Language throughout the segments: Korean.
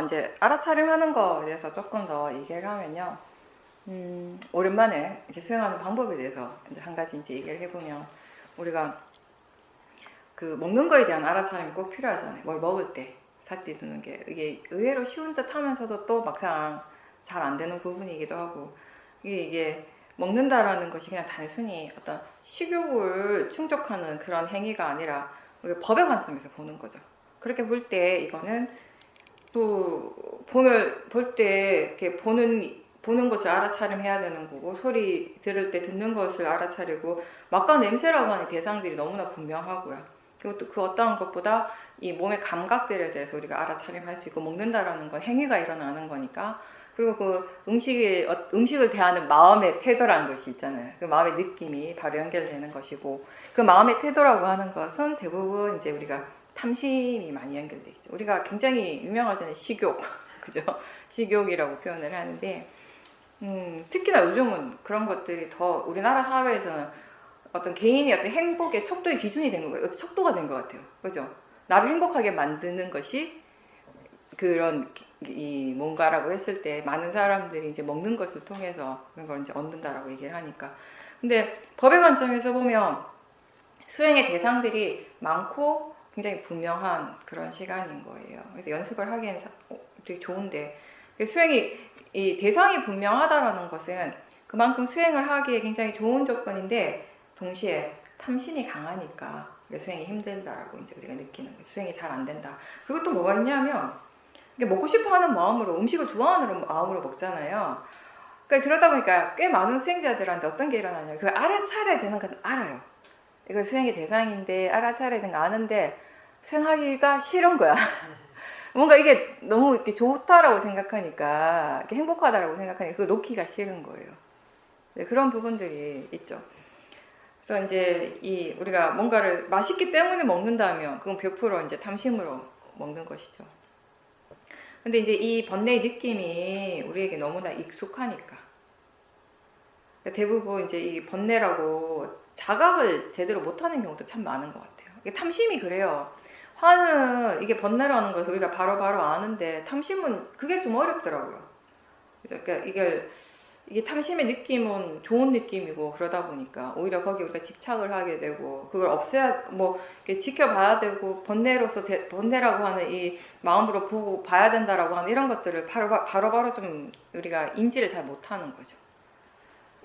이제 알아차림하는 거에 대해서 조금 더 얘기를 하면요. 오랜만에 이제 수행하는 방법에 대해서 이제 한 가지 이제 얘기를 해보면, 우리가 그 먹는 거에 대한 알아차림이 꼭 필요하잖아요. 뭘 먹을 때 삿대 두는 게 이게 의외로 쉬운 듯 하면서도 또 막상 잘 안 되는 부분이기도 하고, 이게 먹는다라는 것이 그냥 단순히 어떤 식욕을 충족하는 그런 행위가 아니라 우리가 법의 관점에서 보는 거죠. 그렇게 볼 때 이거는 또 볼 때 이렇게 보는 것을 알아차림해야 되는 거고, 소리 들을 때 듣는 것을 알아차리고, 맛과 냄새라고 하는 대상들이 너무나 분명하고요. 그리고 또 그 어떠한 것보다 이 몸의 감각들에 대해서 우리가 알아차림할 수 있고, 먹는다라는 건 행위가 일어나는 거니까. 그리고 그 음식을 대하는 마음의 태도라는 것이 있잖아요. 그 마음의 느낌이 바로 연결되는 것이고, 그 마음의 태도라고 하는 것은 대부분 이제 우리가 탐심이 많이 연결돼 있죠. 우리가 굉장히 유명하잖아요. 식욕. 그죠? 식욕이라고 표현을 하는데, 특히나 요즘은 그런 것들이 더 우리나라 사회에서는 어떤 개인의 어떤 행복의 척도의 기준이 된 거예요. 척도가 된 것 같아요. 그죠? 나를 행복하게 만드는 것이 그런 이 뭔가라고 했을 때 많은 사람들이 이제 먹는 것을 통해서 그런 걸 이제 얻는다라고 얘기를 하니까. 근데 법의 관점에서 보면 수행의 대상들이 많고 굉장히 분명한 그런 시간인 거예요. 그래서 연습을 하기엔 되게 좋은데, 수행이 이 대상이 분명하다라는 것은 그만큼 수행을 하기에 굉장히 좋은 조건인데, 동시에 탐심이 강하니까 수행이 힘들다라고 이제 우리가 느끼는 거예요. 수행이 잘 안 된다. 그리고 또 뭐가 있냐면, 먹고 싶어하는 마음으로, 음식을 좋아하는 마음으로 먹잖아요. 그러다 보니까 꽤 많은 수행자들한테 어떤 게 일어나냐면, 그 알아차려야 되는 건 알아요. 이거 수행의 대상인데 알아차려야 되는 거 아는데 수행하기가 싫은 거야. 뭔가 이게 너무 이렇게 좋다라고 생각하니까, 이렇게 행복하다라고 생각하니까 그거 놓기가 싫은 거예요. 네, 그런 부분들이 있죠. 그래서 이제 우리가 뭔가를 맛있기 때문에 먹는다면 그건 100% 이제 탐심으로 먹는 것이죠. 근데 이제 이 번뇌의 느낌이 우리에게 너무나 익숙하니까, 대부분 이제 이 번뇌라고 자각을 제대로 못하는 경우도 참 많은 것 같아요. 이게 탐심이 그래요. 화는 이게 번뇌라는 것을 우리가 바로바로 아는데, 탐심은 그게 좀 어렵더라고요. 그러니까 이게 탐심의 느낌은 좋은 느낌이고, 그러다 보니까 오히려 거기에 우리가 집착을 하게 되고, 그걸 없애야, 이렇게 지켜봐야 되고, 번뇌라고 하는 이 마음으로 보고 봐야 된다라고 하는 이런 것들을 바로바로 좀 우리가 인지를 잘 못하는 거죠.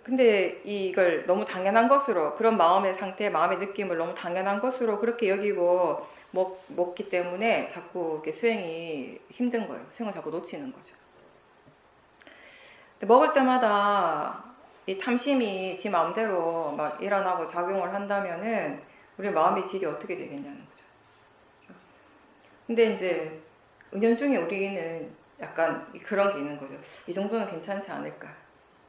근데 이걸 너무 당연한 것으로, 그런 마음의 상태, 마음의 느낌을 너무 당연한 것으로 그렇게 여기고 먹기 때문에 자꾸 이렇게 수행이 힘든 거예요. 수행을 자꾸 놓치는 거죠. 먹을 때마다 이 탐심이 지 마음대로 막 일어나고 작용을 한다면은 우리 마음의 질이 어떻게 되겠냐는 거죠. 근데 이제 은연중에 우리는 약간 그런 게 있는 거죠. 이 정도는 괜찮지 않을까,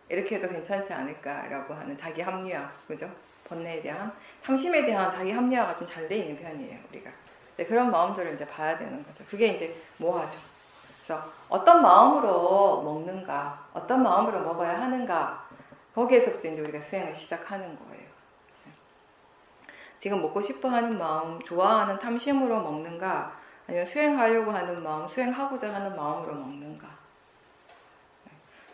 이렇게 해도 괜찮지 않을까라고 하는 자기 합리화, 그죠? 번뇌에 대한, 탐심에 대한 자기 합리화가 좀 잘 돼 있는 편이에요, 우리가. 그런 마음들을 이제 봐야 되는 거죠. 그게 이제 뭐하죠? 그래서 어떤 마음으로 먹는가, 어떤 마음으로 먹어야 하는가, 거기에서부터 이제 우리가 수행을 시작하는 거예요. 지금 먹고 싶어 하는 마음, 좋아하는 탐심으로 먹는가, 아니면 수행하려고 하는 마음, 수행하고자 하는 마음으로 먹는가.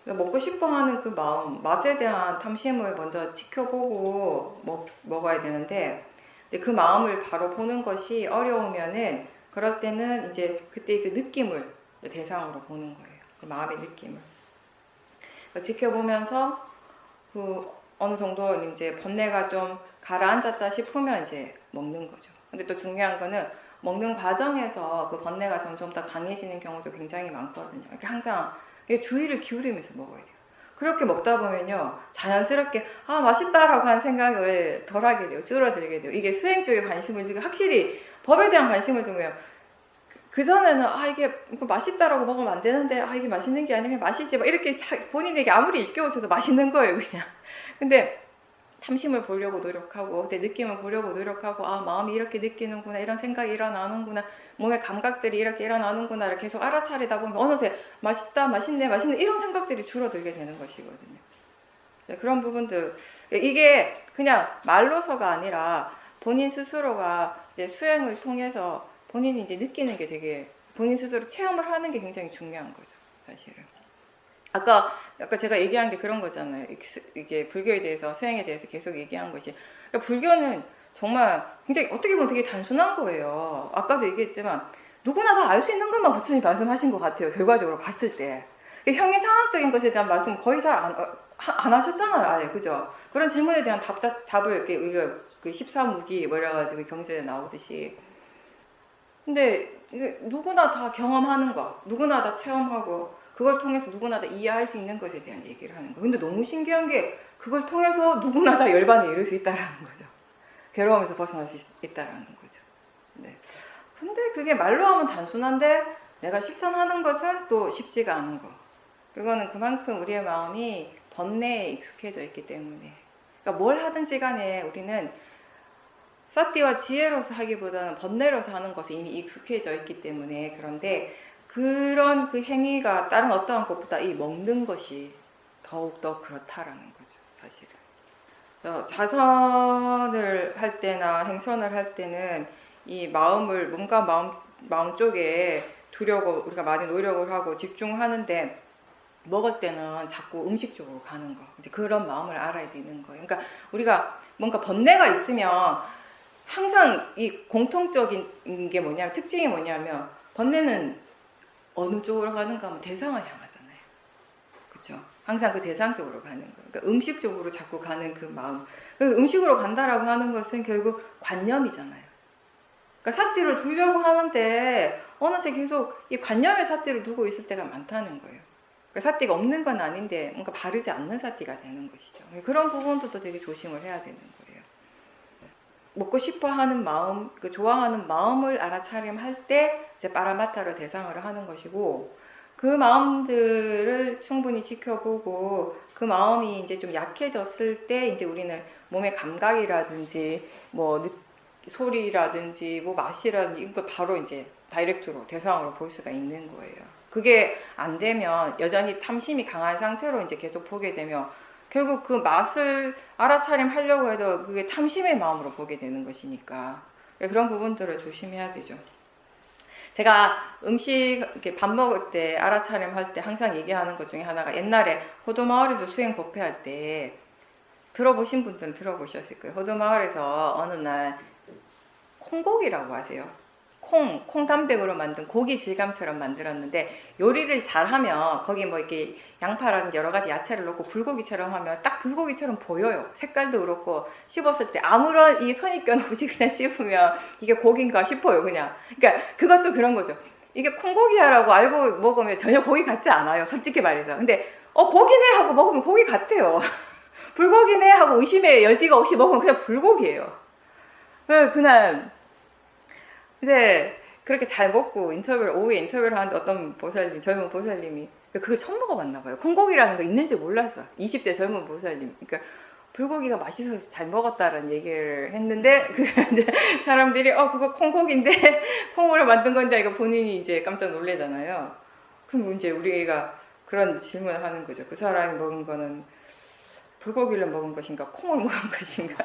먹고 싶어 하는 그 마음, 맛에 대한 탐심을 먼저 지켜보고 먹어야 되는데, 그 마음을 바로 보는 것이 어려우면은, 그럴 때는 이제 그때 그 느낌을 대상으로 보는 거예요. 그 마음의 느낌을. 지켜보면서 그 어느 정도 이제 번뇌가 좀 가라앉았다 싶으면 이제 먹는 거죠. 근데 또 중요한 거는 먹는 과정에서 그 번뇌가 점점 더 강해지는 경우도 굉장히 많거든요. 이렇게 항상 주의를 기울이면서 먹어야 돼요. 그렇게 먹다 보면요, 자연스럽게 맛있다라고 하는 생각을 덜 하게 돼요. 줄어들게 돼요. 이게 수행 쪽에 관심을 두고, 확실히 법에 대한 관심을 두면, 그전에는 이게 맛있다라고 먹으면 안 되는데, 이게 맛있는 게 아니라 맛이지, 이렇게 본인에게 아무리 일깨워줘도 맛있는 거예요, 그냥. 근데 탐심을 보려고 노력하고, 내 느낌을 보려고 노력하고, 마음이 이렇게 느끼는구나, 이런 생각이 일어나는구나, 몸의 감각들이 이렇게 일어나는구나를 계속 알아차리다 보면 어느새 맛있다, 맛있네, 맛있네, 이런 생각들이 줄어들게 되는 것이거든요. 그런 부분들, 이게 그냥 말로서가 아니라 본인 스스로가 이제 수행을 통해서 본인이 이제 느끼는 게 되게 본인 스스로 체험을 하는 게 굉장히 중요한 거죠, 사실은. 아까 제가 얘기한 게 그런 거잖아요. 이게 불교에 대해서, 수행에 대해서 계속 얘기한 것이. 그러니까 불교는 정말 굉장히 어떻게 보면 되게 단순한 거예요. 아까도 얘기했지만 누구나 다 알 수 있는 것만 부처님이 말씀하신 것 같아요. 결과적으로 봤을 때. 형이상학적인 것에 대한 말씀 거의 잘 안 하셨잖아요. 아예, 그죠? 그런 질문에 대한 답을 이렇게 우리가 그 14무기 뭐 이래가지고 경전에 나오듯이. 근데 누구나 다 경험하는 거, 누구나 다 체험하고 그걸 통해서 누구나 다 이해할 수 있는 것에 대한 얘기를 하는 거. 근데 너무 신기한 게 그걸 통해서 누구나 다 열반에 이룰 수 있다라는 거죠. 괴로움에서 벗어날 수 있다라는 거죠. 네. 근데 그게 말로 하면 단순한데 내가 실천하는 것은 또 쉽지가 않은 거. 그거는 그만큼 우리의 마음이 번뇌에 익숙해져 있기 때문에. 그러니까 뭘 하든지 간에 우리는 사티와 지혜로서 하기보다는 번뇌로서 하는 것에 이미 익숙해져 있기 때문에. 그런데 그런 그 행위가 다른 어떠한 것보다 이 먹는 것이 더욱더 그렇다라는 거죠, 사실은. 자선을 할 때나 행선을 할 때는 이 마음을 몸과 마음 쪽에 두려고 우리가 많이 노력을 하고 집중하는데, 먹을 때는 자꾸 음식 쪽으로 가는 거. 이제 그런 마음을 알아야 되는 거예요. 그러니까 우리가 뭔가 번뇌가 있으면 항상 이 공통적인 게 뭐냐면, 특징이 뭐냐면, 번뇌는 어느 쪽으로 가는가 하면 대상을 향하잖아요. 그렇죠? 항상 그 대상 쪽으로 가는 거예요. 그러니까 음식 쪽으로 자꾸 가는 그 마음. 음식으로 간다라고 하는 것은 결국 관념이잖아요. 그러니까 사티를 두려고 하는데 어느새 계속 이 관념의 사티를 두고 있을 때가 많다는 거예요. 그러니까 사티가 없는 건 아닌데 뭔가 바르지 않는 사티가 되는 것이죠. 그런 부분도 되게 조심을 해야 되는 거예요. 먹고 싶어 하는 마음, 그 좋아하는 마음을 알아차림할 때 이제 파라마타를 대상으로 하는 것이고, 그 마음들을 충분히 지켜보고 그 마음이 이제 좀 약해졌을 때 이제 우리는 몸의 감각이라든지 뭐 소리라든지 뭐 맛이라든지 이걸 바로 이제 다이렉트로 대상으로 볼 수가 있는 거예요. 그게 안 되면 여전히 탐심이 강한 상태로 이제 계속 보게 되면 결국 그 맛을 알아차림하려고 해도 그게 탐심의 마음으로 보게 되는 것이니까 그런 부분들을 조심해야 되죠. 제가 음식 이렇게 밥 먹을 때 알아차림할 때 항상 얘기하는 것 중에 하나가, 옛날에 호도마을에서 수행 법회할 때 들어보신 분들은 들어보셨을 거예요. 호도마을에서 어느 날 콩고기라고 하세요. 콩단백으로 만든 고기 질감처럼 만들었는데, 요리를 잘하면 거기 뭐 이렇게 양파라든지 여러 가지 야채를 넣고 불고기처럼 하면 딱 불고기처럼 보여요. 색깔도 그렇고 씹었을 때 아무런 이 선입견 없이 그냥 씹으면 이게 고기인가 싶어요, 그냥. 그러니까 그것도 그런 거죠. 이게 콩고기야라고 알고 먹으면 전혀 고기 같지 않아요, 솔직히 말해서. 근데 고기네 하고 먹으면 고기 같아요. 불고기네 하고 의심의 여지가 없이 먹으면 그냥 불고기예요. 그날 이제 그렇게 잘 먹고 오후에 인터뷰를 하는데 어떤 보살님, 젊은 보살님이 그거 처음 먹어봤나 봐요. 콩고기라는 거 있는지 몰랐어. 20대 젊은 보살님. 그러니까 불고기가 맛있어서 잘 먹었다라는 얘기를 했는데, 이제 사람들이 그거 콩고기인데 콩으로 만든 건데 이거 본인이 이제 깜짝 놀래잖아요. 그럼 이제 우리가 그런 질문을 하는 거죠. 그 사람이 먹은 거는 불고기를 먹은 것인가 콩을 먹은 것인가.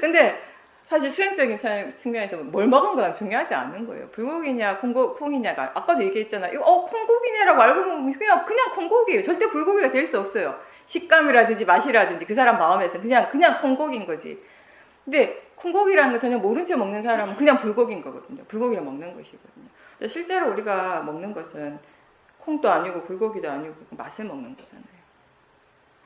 근데 사실 수행적인 측면에서 뭘 먹은 건 중요하지 않은 거예요. 불고기냐 콩이냐가, 아까도 얘기했잖아요. 이거 콩고기네라고 알고 보면 그냥 콩고기예요. 절대 불고기가 될 수 없어요. 식감이라든지 맛이라든지 그 사람 마음에서 그냥 콩고기인 거지. 근데 콩고기라는 거 전혀 모른 채 먹는 사람은 그냥 불고기인 거거든요. 불고기를 먹는 것이거든요. 실제로 우리가 먹는 것은 콩도 아니고 불고기도 아니고 맛을 먹는 거잖아요.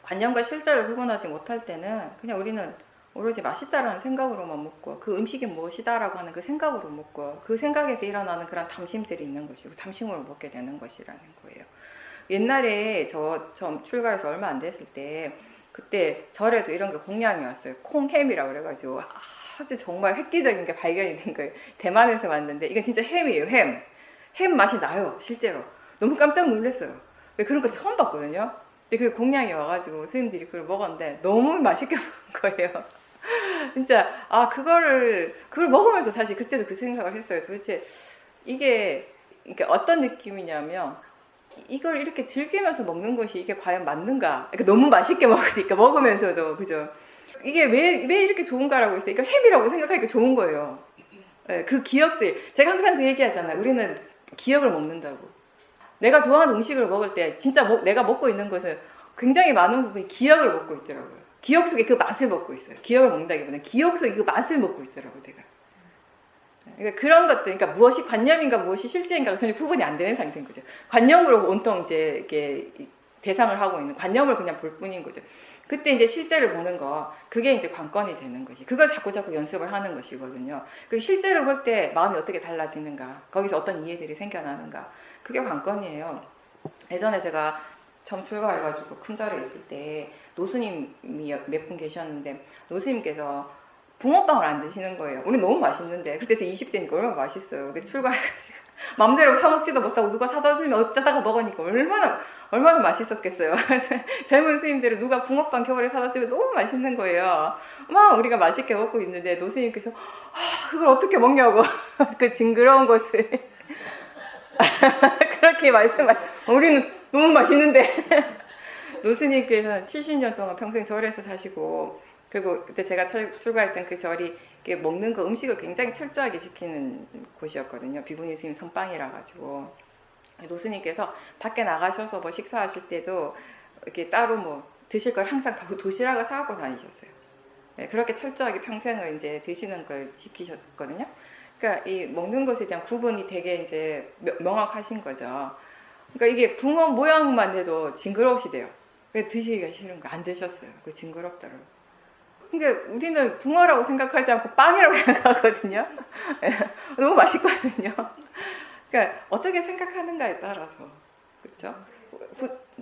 관념과 실제를 구분하지 못할 때는 그냥 우리는 오로지 맛있다라는 생각으로만 먹고, 그 음식이 무엇이다라고 하는 그 생각으로 먹고, 그 생각에서 일어나는 그런 탐심들이 있는 것이고 탐심으로 먹게 되는 것이라는 거예요. 옛날에 저 처음 출가해서 얼마 안 됐을 때, 그때 절에도 이런 게 공양이 왔어요. 콩햄이라고 그래가지고 아주 정말 획기적인 게 발견이 된 거예요. 대만에서 왔는데 이건 진짜 햄이에요. 햄 맛이 나요, 실제로. 너무 깜짝 놀랐어요. 그런 거 처음 봤거든요. 근데 그 공양이 와가지고 스님들이 그걸 먹었는데 너무 맛있게 먹은 거예요. 진짜 그걸 먹으면서 사실 그때도 그 생각을 했어요. 도대체 이게 그러니까 어떤 느낌이냐면, 이걸 이렇게 즐기면서 먹는 것이 이게 과연 맞는가? 그러니까 너무 맛있게 먹으니까, 먹으면서도, 그죠? 이게 왜 이렇게 좋은가라고 했어요. 그러니까 햄이라고 생각하니까 좋은 거예요. 네, 그 기억들. 제가 항상 그 얘기하잖아요. 우리는 기억을 먹는다고. 내가 좋아하는 음식을 먹을 때 진짜 내가 먹고 있는 것은 굉장히 많은 부분이 기억을 먹고 있더라고요. 기억 속에 그 맛을 먹고 있어요. 기억을 먹는다기보다는 기억 속에 그 맛을 먹고 있더라고요, 내가. 그러니까 그런 것들, 그러니까 무엇이 관념인가 무엇이 실제인가가 전혀 구분이 안 되는 상태인 거죠. 관념으로 온통 이제 이렇게 대상을 하고 있는, 관념을 그냥 볼 뿐인 거죠. 그때 이제 실제를 보는 거, 그게 이제 관건이 되는 것이, 그걸 자꾸 연습을 하는 것이거든요. 그 실제를 볼 때 마음이 어떻게 달라지는가, 거기서 어떤 이해들이 생겨나는가, 그게 관건이에요. 예전에 제가 처음 출가해가지고 큰 자리에 있을 때 노스님이 몇 분 계셨는데, 노스님께서 붕어빵을 안 드시는 거예요. 우리 너무 맛있는데, 그때 저 20대니까 얼마나 맛있어요. 근데 출가해가지고 맘대로 사 먹지도 못하고 누가 사다 주면 어쩌다가 먹으니까 얼마나 맛있었겠어요. 젊은 스님들은 누가 붕어빵 겨울에 사다 주면 너무 맛있는 거예요. 막 우리가 맛있게 먹고 있는데 노스님께서 그걸 어떻게 먹냐고 그 징그러운 것을 그렇게 우리는 너무 맛있는데. 노스님께서는 70년 동안 평생 절에서 사시고, 그리고 그때 제가 출가했던 그 절이 먹는 거, 음식을 굉장히 철저하게 지키는 곳이었거든요. 비구니 스님 선방이라 가지고. 노스님께서 밖에 나가셔서 뭐 식사하실 때도 이렇게 따로 뭐 드실 걸 항상 도시락을 사갖고 다니셨어요. 네, 그렇게 철저하게 평생을 이제 드시는 걸 지키셨거든요. 그러니까 이 먹는 것에 대한 구분이 되게 이제 명확하신 거죠. 그러니까 이게 붕어 모양만 해도 징그러우시대요. 드시기가 싫은 거 안 드셨어요. 그 징그럽더라고요. 그러니까 우리는 붕어라고 생각하지 않고 빵이라고 생각하거든요. 너무 맛있거든요. 그러니까 어떻게 생각하는가에 따라서, 그렇죠?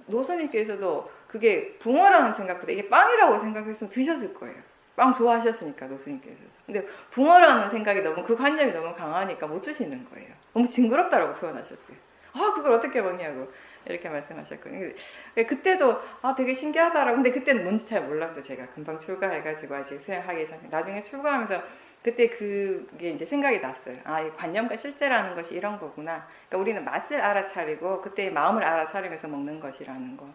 노스님께서도 그게 붕어라는 생각보다 이게 빵이라고 생각했으면 드셨을 거예요. 빵 좋아하셨으니까 노스님께서. 근데 붕어라는 생각이 너무, 그 관념이 너무 강하니까 못 드시는 거예요. 너무 징그럽다라고 표현하셨어요. 그걸 어떻게 먹냐고 이렇게 말씀하셨거든요. 그때도 되게 신기하다라고. 근데 그때는 뭔지 잘 몰랐죠. 제가 금방 출가해가지고 아직 수행하기 전에. 나중에 출가하면서 그때 그게 이제 생각이 났어요. 이 관념과 실제라는 것이 이런 거구나. 그러니까 우리는 맛을 알아차리고 그때의 마음을 알아차리면서 먹는 것이라는 거.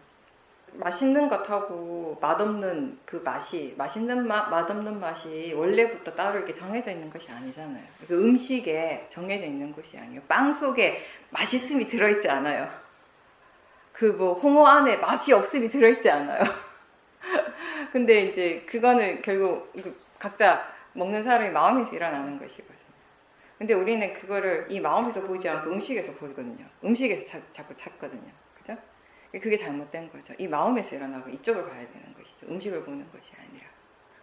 맛있는 것하고 맛없는 그 맛이, 맛있는 맛, 맛없는 맛이 원래부터 따로 이렇게 정해져 있는 것이 아니잖아요. 그 음식에 정해져 있는 것이 아니에요. 빵 속에 맛있음이 들어있지 않아요. 그 뭐 홍어 안에 맛이 없음이 들어있지 않아요. 근데 이제 그거는 결국 각자 먹는 사람의 마음에서 일어나는 것이거든요. 근데 우리는 그거를 이 마음에서 보지 않고 음식에서 보거든요. 음식에서 자꾸 찾거든요. 그죠? 그게 잘못된 거죠. 이 마음에서 일어나고 이쪽을 봐야 되는 것이죠. 음식을 보는 것이 아니라.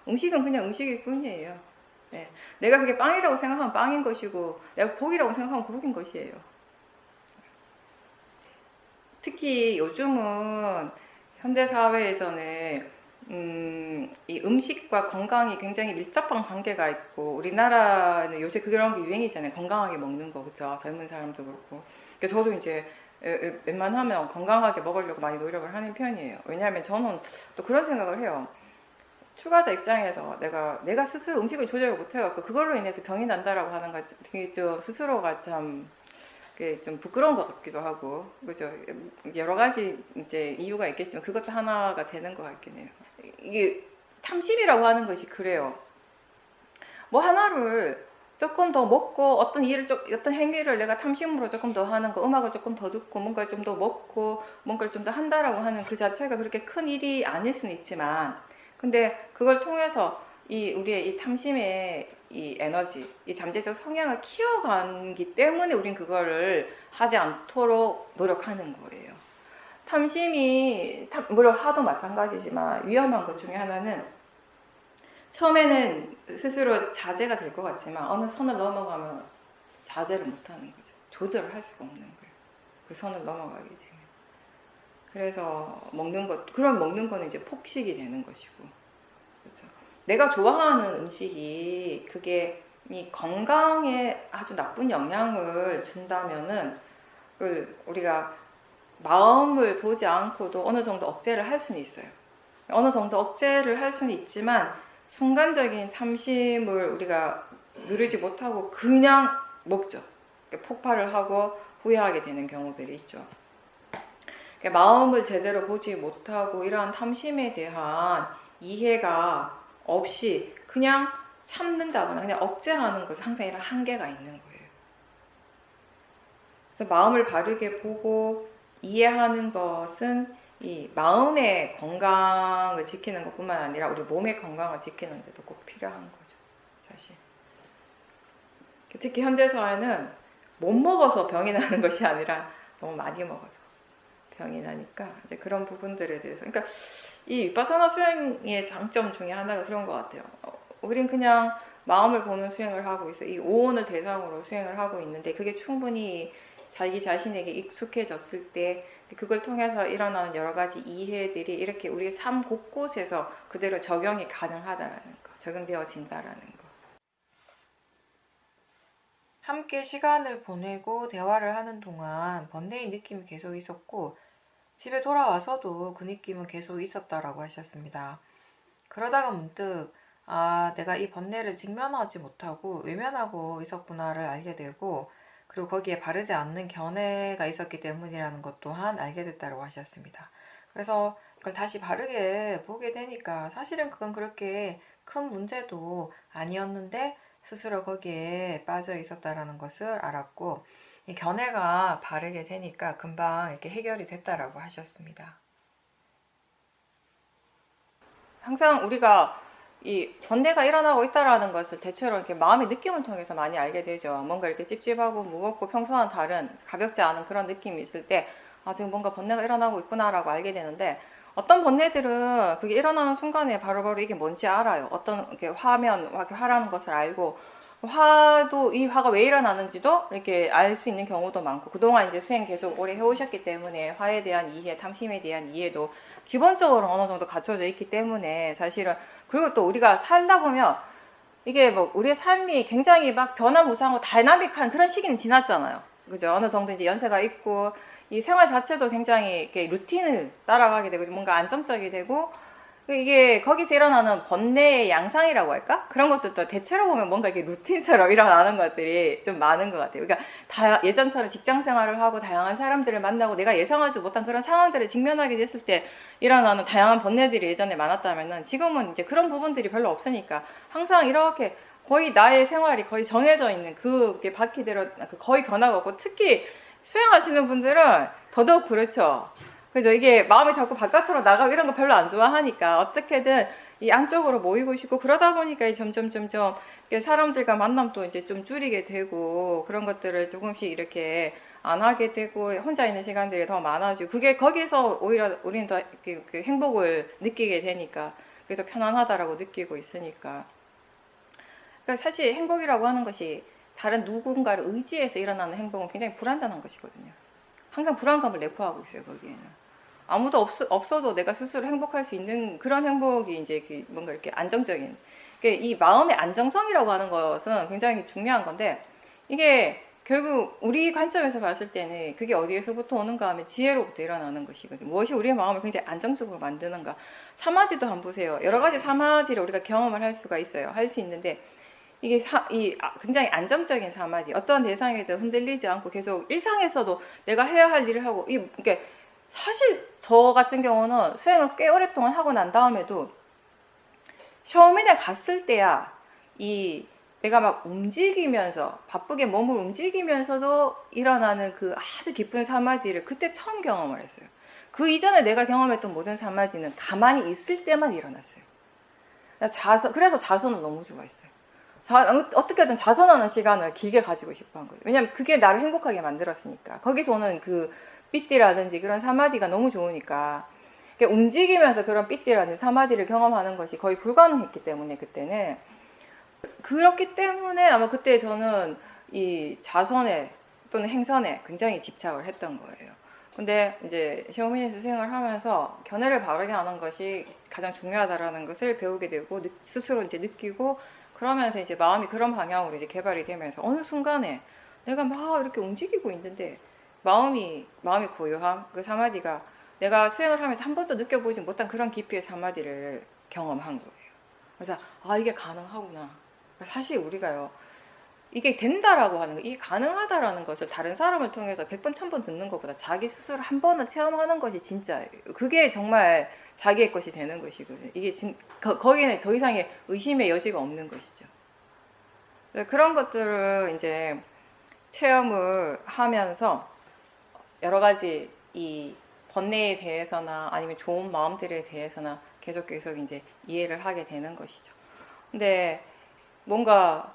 음식은 그냥 음식일 뿐이에요. 네. 내가 그게 빵이라고 생각하면 빵인 것이고, 내가 고기라고 생각하면 고기인 것이에요. 특히 요즘은 현대사회에서는 이 음식과 건강이 굉장히 밀접한 관계가 있고, 우리나라는 요새 그런 게 유행이잖아요. 건강하게 먹는 거, 그렇죠? 젊은 사람도 그렇고. 그러니까 저도 이제 웬만하면 건강하게 먹으려고 많이 노력을 하는 편이에요. 왜냐하면 저는 또 그런 생각을 해요. 출가자 입장에서 내가 스스로 음식을 조절을 못해갖고 그걸로 인해서 병이 난다라고 하는 거 좀 스스로가 좀 부끄러운 것 같기도 하고, 그죠? 여러 가지 이제 이유가 있겠지만 그것도 하나가 되는 것 같긴 해요. 이게 탐심이라고 하는 것이 그래요. 뭐 하나를 조금 더 먹고 어떤 행위를 내가 탐심으로 조금 더 하는 거, 음악을 조금 더 듣고 뭔가를 좀 더 먹고 뭔가를 좀 더 한다라고 하는 그 자체가 그렇게 큰 일이 아닐 수는 있지만, 근데 그걸 통해서 우리의 이 탐심의 이 에너지, 이 잠재적 성향을 키워가기 때문에 우린 그거를 하지 않도록 노력하는 거예요. 탐심이 물론 하도 마찬가지지만 위험한 것 중에 하나는 처음에는 스스로 자제가 될 것 같지만 어느 선을 넘어가면 자제를 못하는 거죠. 조절을 할 수가 없는 거예요. 그 선을 넘어가게 되면. 그래서 그런 먹는 거는 이제 폭식이 되는 것이고, 그렇죠? 내가 좋아하는 음식이 그게 이 건강에 아주 나쁜 영향을 준다면은 우리가 마음을 보지 않고도 어느 정도 억제를 할 수는 있어요. 어느 정도 억제를 할 수는 있지만 순간적인 탐심을 우리가 누리지 못하고 그냥 먹죠. 폭발을 하고 후회하게 되는 경우들이 있죠. 마음을 제대로 보지 못하고 이러한 탐심에 대한 이해가 없이 그냥 참는다거나 그냥 억제하는 것은 항상 이런 한계가 있는 거예요. 그래서 마음을 바르게 보고 이해하는 것은 이 마음의 건강을 지키는 것뿐만 아니라 우리 몸의 건강을 지키는 데도 꼭 필요한 거죠. 사실. 특히 현대사회는 못 먹어서 병이 나는 것이 아니라 너무 많이 먹어서 병이 나니까 이제 그런 부분들에 대해서, 그러니까 이 위파사나 수행의 장점 중에 하나가 그런 것 같아요. 우린 그냥 마음을 보는 수행을 하고 있어요. 이 오온을 대상으로 수행을 하고 있는데 그게 충분히 자기 자신에게 익숙해졌을 때 그걸 통해서 일어나는 여러 가지 이해들이 이렇게 우리의 삶 곳곳에서 그대로 적용이 가능하다라는 거, 적용되어진다라는 거. 함께 시간을 보내고 대화를 하는 동안 번뇌의 느낌이 계속 있었고 집에 돌아와서도 그 느낌은 계속 있었다라고 하셨습니다. 그러다가 문득 내가 이 번뇌를 직면하지 못하고 외면하고 있었구나를 알게 되고, 그리고 거기에 바르지 않는 견해가 있었기 때문이라는 것 또한 알게 됐다고 하셨습니다. 그래서 그걸 다시 바르게 보게 되니까 사실은 그건 그렇게 큰 문제도 아니었는데 스스로 거기에 빠져 있었다라는 것을 알았고, 이 견해가 바르게 되니까 금방 이렇게 해결이 됐다라고 하셨습니다. 항상 우리가 이 번뇌가 일어나고 있다라는 것을 대체로 이렇게 마음의 느낌을 통해서 많이 알게 되죠. 뭔가 이렇게 찝찝하고 무겁고 평소와는 다른 가볍지 않은 그런 느낌이 있을 때 지금 뭔가 번뇌가 일어나고 있구나라고 알게 되는데, 어떤 번뇌들은 그게 일어나는 순간에 바로바로 이게 뭔지 알아요. 어떤 이렇게 화라는 것을 알고, 화도 이 화가 왜 일어나는지도 이렇게 알 수 있는 경우도 많고, 그동안 이제 수행 계속 오래 해오셨기 때문에 화에 대한 이해, 탐심에 대한 이해도 기본적으로 어느 정도 갖춰져 있기 때문에 사실은, 그리고 또 우리가 살다 보면 이게 뭐 우리의 삶이 굉장히 막 변화무쌍하고 다이나믹한 그런 시기는 지났잖아요. 그죠? 어느 정도 이제 연세가 있고 이 생활 자체도 굉장히 이렇게 루틴을 따라가게 되고 뭔가 안정적이 되고, 이게 거기서 일어나는 번뇌의 양상이라고 할까? 그런 것들도 대체로 보면 뭔가 이게 루틴처럼 일어나는 것들이 좀 많은 것 같아요. 그러니까 예전처럼 직장 생활을 하고 다양한 사람들을 만나고 내가 예상하지 못한 그런 상황들을 직면하게 됐을 때 일어나는 다양한 번뇌들이 예전에 많았다면은 지금은 이제 그런 부분들이 별로 없으니까 항상 이렇게 거의 나의 생활이 거의 정해져 있는 그게 바퀴대로 거의 변화가 없고, 특히 수행하시는 분들은 더더욱 그렇죠. 그죠? 이게 마음이 자꾸 바깥으로 나가고 이런 거 별로 안 좋아하니까 어떻게든 이 안쪽으로 모이고 싶고, 그러다 보니까 점점 사람들과 만남도 이제 좀 줄이게 되고 그런 것들을 조금씩 이렇게 안 하게 되고 혼자 있는 시간들이 더 많아지고, 그게 거기서 오히려 우리는 더 그 행복을 느끼게 되니까 그게 더 편안하다라고 느끼고 있으니까. 그러니까 사실 행복이라고 하는 것이 다른 누군가를 의지해서 일어나는 행복은 굉장히 불완전한 것이거든요. 항상 불안감을 내포하고 있어요, 거기에는. 아무도 없어도 내가 스스로 행복할 수 있는 그런 행복이 이제 뭔가 이렇게 안정적인, 이 마음의 안정성이라고 하는 것은 굉장히 중요한 건데, 이게 결국 우리 관점에서 봤을 때는 그게 어디에서부터 오는가 하면 지혜로부터 일어나는 것이거든요. 무엇이 우리의 마음을 굉장히 안정적으로 만드는가. 사마디도 한번 보세요. 여러 가지 사마디를 우리가 경험을 할 수가 있어요. 할 수 있는데 이게 굉장히 안정적인 사마디, 어떤 대상에도 흔들리지 않고 계속 일상에서도 내가 해야 할 일을 하고, 이게 사실 저 같은 경우는 수행을 꽤 오랫동안 하고 난 다음에도 처음에 갔을 때야 내가 막 움직이면서 바쁘게 몸을 움직이면서도 일어나는 그 아주 깊은 사마디를 그때 처음 경험을 했어요. 그 이전에 내가 경험했던 모든 사마디는 가만히 있을 때만 일어났어요. 그래서 자선을 너무 좋아했어요. 어떻게든 자선하는 시간을 길게 가지고 싶어 한 거예요. 왜냐면 그게 나를 행복하게 만들었으니까. 거기서 오는 그 삐띠라든지 그런 사마디가 너무 좋으니까, 움직이면서 그런 삐띠라든지 사마디를 경험하는 것이 거의 불가능했기 때문에 그때는, 그렇기 때문에 아마 그때 저는 이 자선에 또는 행선에 굉장히 집착을 했던 거예요. 근데 이제 시오미니 수행을 하면서 견해를 바르게 하는 것이 가장 중요하다라는 것을 배우게 되고 스스로 이제 느끼고, 그러면서 이제 마음이 그런 방향으로 이제 개발이 되면서 어느 순간에 내가 막 이렇게 움직이고 있는데 마음이 고요함, 그 사마디가 내가 수행을 하면서 한 번도 느껴보지 못한 그런 깊이의 사마디를 경험한 거예요. 그래서 이게 가능하구나. 사실 우리가요, 이게 된다라고 하는 거, 이게 가능하다라는 것을 다른 사람을 통해서 100번, 1000번 듣는 것보다 자기 스스로 한 번을 체험하는 것이 진짜예요. 그게 정말 자기의 것이 되는 것이거든요. 이게 거기는 더 이상의 의심의 여지가 없는 것이죠. 그런 것들을 이제 체험을 하면서 여러 가지 이 번뇌에 대해서나 아니면 좋은 마음들에 대해서나 계속 이제 이해를 하게 되는 것이죠. 근데 뭔가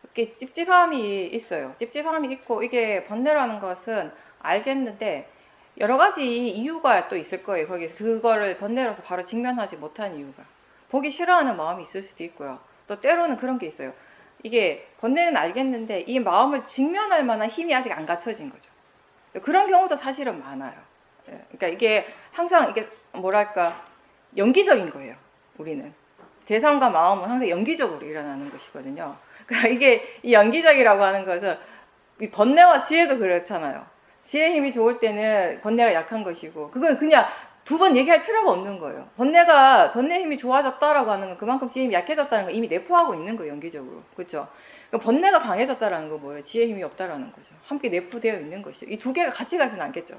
이렇게 찝찝함이 있어요. 찝찝함이 있고, 이게 번뇌라는 것은 알겠는데 여러 가지 이유가 또 있을 거예요. 거기서 그거를 번뇌로서 바로 직면하지 못한 이유가, 보기 싫어하는 마음이 있을 수도 있고요. 또 때로는 그런 게 있어요. 이게 번뇌는 알겠는데 이 마음을 직면할 만한 힘이 아직 안 갖춰진 거죠. 그런 경우도 사실은 많아요. 그러니까 이게 항상 이게 뭐랄까 연기적인 거예요. 우리는 대상과 마음은 항상 연기적으로 일어나는 것이거든요. 그러니까 이게 이 연기적이라고 하는 것은 이 번뇌와 지혜도 그렇잖아요. 지혜 힘이 좋을 때는 번뇌가 약한 것이고, 그건 그냥 두 번 얘기할 필요가 없는 거예요. 번뇌 힘이 좋아졌다라고 하는 건 그만큼 지혜 힘이 약해졌다는 걸 이미 내포하고 있는 거예요. 연기적으로. 그렇죠? 그러니까 번뇌가 강해졌다라는 건 뭐예요? 지혜 힘이 없다라는 거죠. 함께 내포되어 있는 것이죠. 이 두 개가 같이 가지는 않겠죠.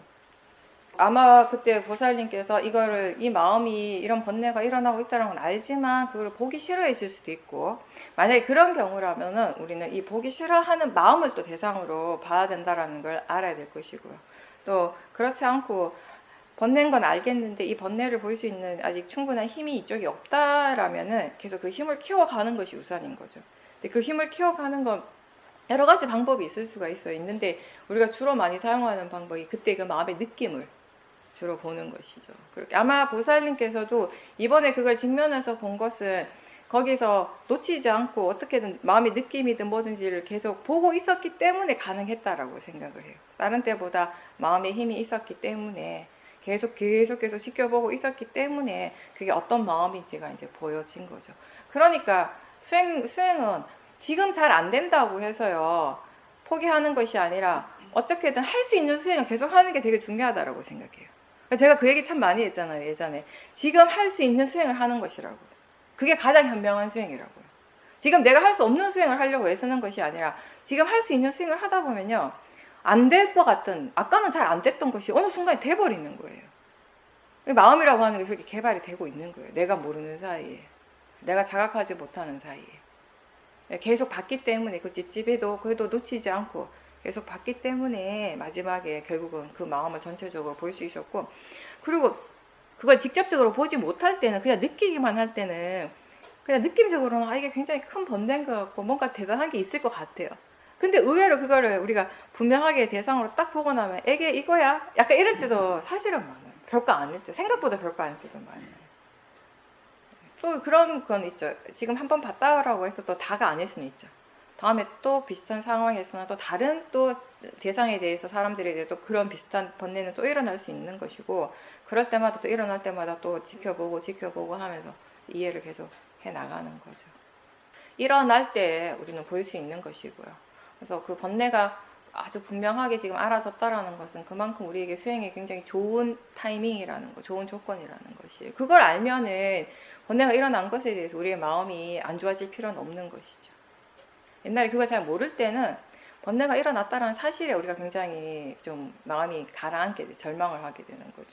아마 그때 보살님께서 이 마음이 이런 번뇌가 일어나고 있다는 건 알지만 그걸 보기 싫어했을 수도 있고, 만약에 그런 경우라면은 우리는 이 보기 싫어하는 마음을 또 대상으로 봐야 된다라는 걸 알아야 될 것이고요. 또 그렇지 않고 번뇌인 건 알겠는데 이 번뇌를 볼 수 있는 아직 충분한 힘이 이쪽에 없다라면은 계속 그 힘을 키워가는 것이 우선인 거죠. 근데 그 힘을 키워가는 건 여러 가지 방법이 있을 수가 있어요. 있는데 우리가 주로 많이 사용하는 방법이 그때 그 마음의 느낌을 주로 보는 것이죠. 그렇게 아마 보살님께서도 이번에 그걸 직면해서 본 것은 거기서 놓치지 않고 어떻게든 마음의 느낌이든 뭐든지를 계속 보고 있었기 때문에 가능했다라고 생각을 해요. 다른 때보다 마음의 힘이 있었기 때문에 계속 지켜보고 있었기 때문에 그게 어떤 마음인지가 이제 보여진 거죠. 그러니까 수행은 지금 잘 안 된다고 해서요 포기하는 것이 아니라 어떻게든 할 수 있는 수행을 계속 하는 게 되게 중요하다고 생각해요. 제가 그 얘기 참 많이 했잖아요, 예전에. 지금 할 수 있는 수행을 하는 것이라고. 그게 가장 현명한 수행이라고요. 지금 내가 할 수 없는 수행을 하려고 애쓰는 것이 아니라 지금 할 수 있는 수행을 하다 보면요 안 될 것 같던, 아까는 잘 안 됐던 것이 어느 순간에 돼버리는 거예요. 마음이라고 하는 게 그렇게 개발이 되고 있는 거예요. 내가 모르는 사이에, 내가 자각하지 못하는 사이에 계속 봤기 때문에 그 찝찝해도 그래도 놓치지 않고 계속 봤기 때문에 마지막에 결국은 그 마음을 전체적으로 볼 수 있었고, 그리고 그걸 직접적으로 보지 못할 때는 그냥 느끼기만 할 때는 그냥 느낌적으로는 이게 굉장히 큰 번뇌인 것 같고 뭔가 대단한 게 있을 것 같아요. 근데 의외로 그거를 우리가 분명하게 대상으로 딱 보고 나면 이게 이거야? 약간 이럴 때도 사실은 많아요. 별거 아닐 때, 생각보다 별거 아닐 때도 많아요. 또 그런 건 있죠. 지금 한번 봤다라고 해서 또 다가 아닐 수는 있죠. 다음에 또 비슷한 상황에서는 또 다른 또 대상에 대해서 사람들에 대해 또 그런 비슷한 번뇌는 또 일어날 수 있는 것이고, 그럴 때마다 또 일어날 때마다 또 지켜보고 하면서 이해를 계속 해 나가는 거죠. 일어날 때 우리는 볼 수 있는 것이고요. 그래서 그 번뇌가 아주 분명하게 지금 알아졌다라는 것은 그만큼 우리에게 수행에 굉장히 좋은 타이밍이라는 거, 좋은 조건이라는 것이에요. 그걸 알면은 번뇌가 일어난 것에 대해서 우리의 마음이 안 좋아질 필요는 없는 것이죠. 옛날에 그걸 잘 모를 때는 번뇌가 일어났다는 사실에 우리가 굉장히 좀 마음이 가라앉게 돼, 절망을 하게 되는 거죠.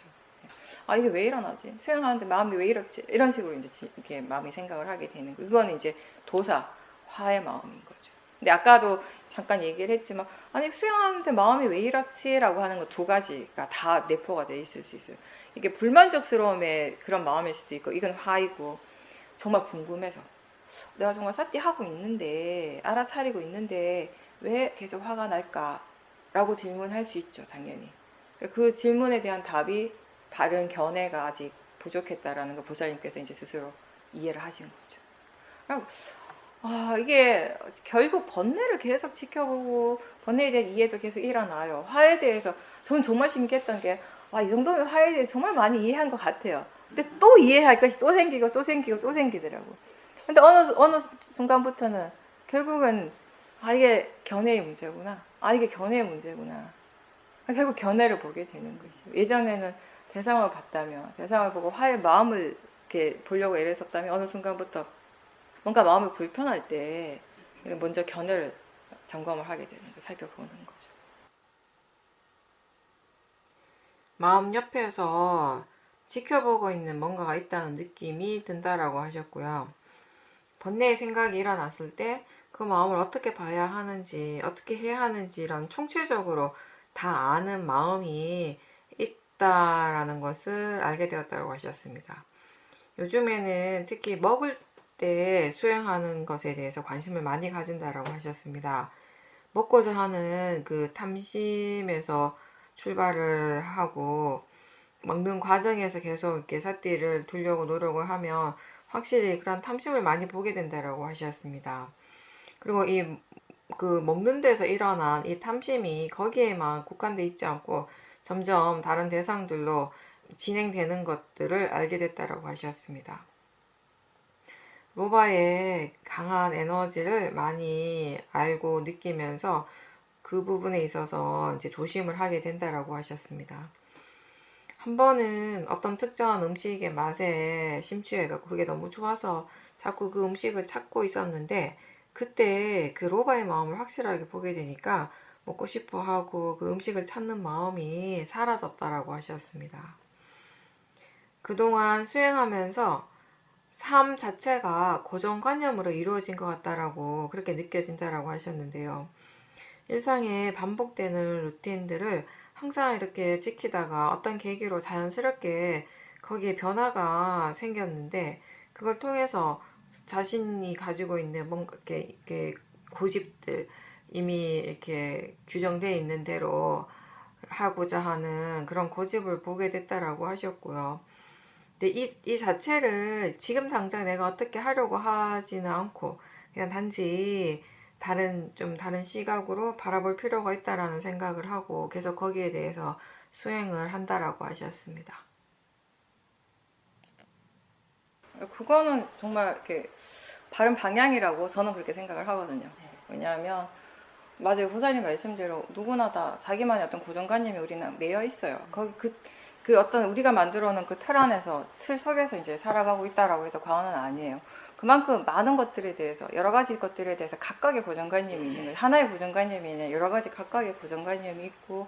이게 왜 일어나지? 수행하는데 마음이 왜 이렇지? 이런 식으로 이제 이렇게 마음이 생각을 하게 되는 거. 그거는 이제 도사, 화의 마음인 거죠. 근데 아까도 잠깐 얘기를 했지만, 아니 수행하는데 마음이 왜 이렇지? 라고 하는 거 두 가지가 다 내포가 돼 있을 수 있어요. 이게 불만족스러움의 그런 마음일 수도 있고, 이건 화이고, 정말 궁금해서 내가 정말 사띠하고 있는데, 알아차리고 있는데 왜 계속 화가 날까? 라고 질문할 수 있죠, 당연히. 그 질문에 대한 답이 바른 견해가 아직 부족했다라는 걸 보살님께서 이제 스스로 이해를 하신 거죠. 이게 결국 번뇌를 계속 지켜보고 번뇌에 대한 이해도 계속 일어나요. 화에 대해서 저는 정말 신기했던 게, 이 정도면 화에 대해서 정말 많이 이해한 것 같아요. 근데 또 이해할 것이 또 생기더라고. 근데 어느 순간부터는 결국은 이게 견해의 문제구나. 이게 견해의 문제구나. 결국 견해를 보게 되는 것이죠. 예전에는 대상을 봤다면, 대상을 보고 화의 마음을 이렇게 보려고 애를 썼다면 어느 순간부터 뭔가 마음이 불편할 때 먼저 견해를 점검을 하게 되는 거, 살펴보는 거죠. 마음 옆에서 지켜보고 있는 뭔가가 있다는 느낌이 든다라고 하셨고요. 번뇌의 생각이 일어났을 때 그 마음을 어떻게 봐야 하는지, 어떻게 해야 하는지란 총체적으로 다 아는 마음이 있다라는 것을 알게 되었다고 하셨습니다. 요즘에는 특히 먹을 때 수행하는 것에 대해서 관심을 많이 가진다라고 하셨습니다. 먹고자 하는 그 탐심에서 출발을 하고 먹는 과정에서 계속 이렇게 삿띠를 두려고 노력을 하면 확실히 그런 탐심을 많이 보게 된다라고 하셨습니다. 그리고 이 그 먹는 데서 일어난 이 탐심이 거기에만 국한돼 있지 않고 점점 다른 대상들로 진행되는 것들을 알게 됐다라고 하셨습니다. 로바의 강한 에너지를 많이 알고 느끼면서 그 부분에 있어서 이제 조심을 하게 된다라고 하셨습니다. 한 번은 어떤 특정한 음식의 맛에 심취해갖고 그게 너무 좋아서 자꾸 그 음식을 찾고 있었는데 그때 그 로바의 마음을 확실하게 보게 되니까 먹고 싶어 하고 그 음식을 찾는 마음이 사라졌다라고 하셨습니다. 그동안 수행하면서 삶 자체가 고정관념으로 이루어진 것 같다라고 그렇게 느껴진다라고 하셨는데요. 일상에 반복되는 루틴들을 항상 이렇게 지키다가 어떤 계기로 자연스럽게 거기에 변화가 생겼는데 그걸 통해서 자신이 가지고 있는 뭔가 이렇게 고집들 이미 이렇게 규정되어 있는 대로 하고자 하는 그런 고집을 보게 됐다라고 하셨고요. 근데 이 자체를 지금 당장 내가 어떻게 하려고 하지는 않고 그냥 단지 다른 시각으로 바라볼 필요가 있다라는 생각을 하고 계속 거기에 대해서 수행을 한다라고 하셨습니다. 그거는 정말 이렇게 바른 방향이라고 저는 그렇게 생각을 하거든요. 왜냐하면 맞아요. 보살님 말씀대로 누구나 다 자기만의 어떤 고정관념이 우리는 매여 있어요. 거기 그 어떤 우리가 만들어 놓은 그 틀 안에서, 틀 속에서 이제 살아가고 있다라고 해서 과언은 아니에요. 그만큼 많은 것들에 대해서, 여러 가지 것들에 대해서 각각의 고정관념이 있는 거예요. 하나의 고정관념이 아니라 여러 가지 각각의 고정관념이 있고,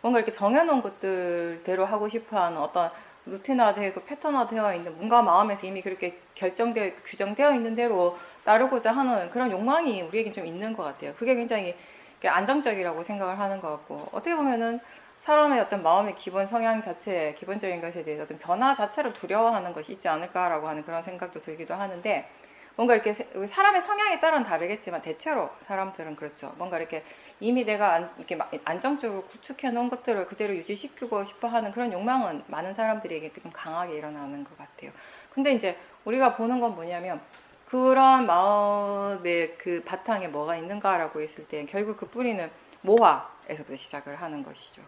뭔가 이렇게 정해놓은 것들대로 하고 싶어 하는 어떤 루틴화되고 패턴화되어 있는 뭔가 마음에서 이미 그렇게 결정되어 있고 규정되어 있는 대로 따르고자 하는 그런 욕망이 우리에겐 좀 있는 것 같아요. 그게 굉장히 안정적이라고 생각을 하는 것 같고, 어떻게 보면은 사람의 어떤 마음의 기본 성향 자체, 기본적인 것에 대해서 어떤 변화 자체를 두려워하는 것이 있지 않을까라고 하는 그런 생각도 들기도 하는데, 뭔가 이렇게 사람의 성향에 따라는 다르겠지만 대체로 사람들은 그렇죠. 뭔가 이렇게 이미 내가 이렇게 안정적으로 구축해 놓은 것들을 그대로 유지시키고 싶어 하는 그런 욕망은 많은 사람들에게 좀 강하게 일어나는 것 같아요. 근데 이제 우리가 보는 건 뭐냐면, 그런 마음의 그 바탕에 뭐가 있는가라고 했을 때 결국 그 뿌리는 모화에서부터 시작을 하는 것이죠.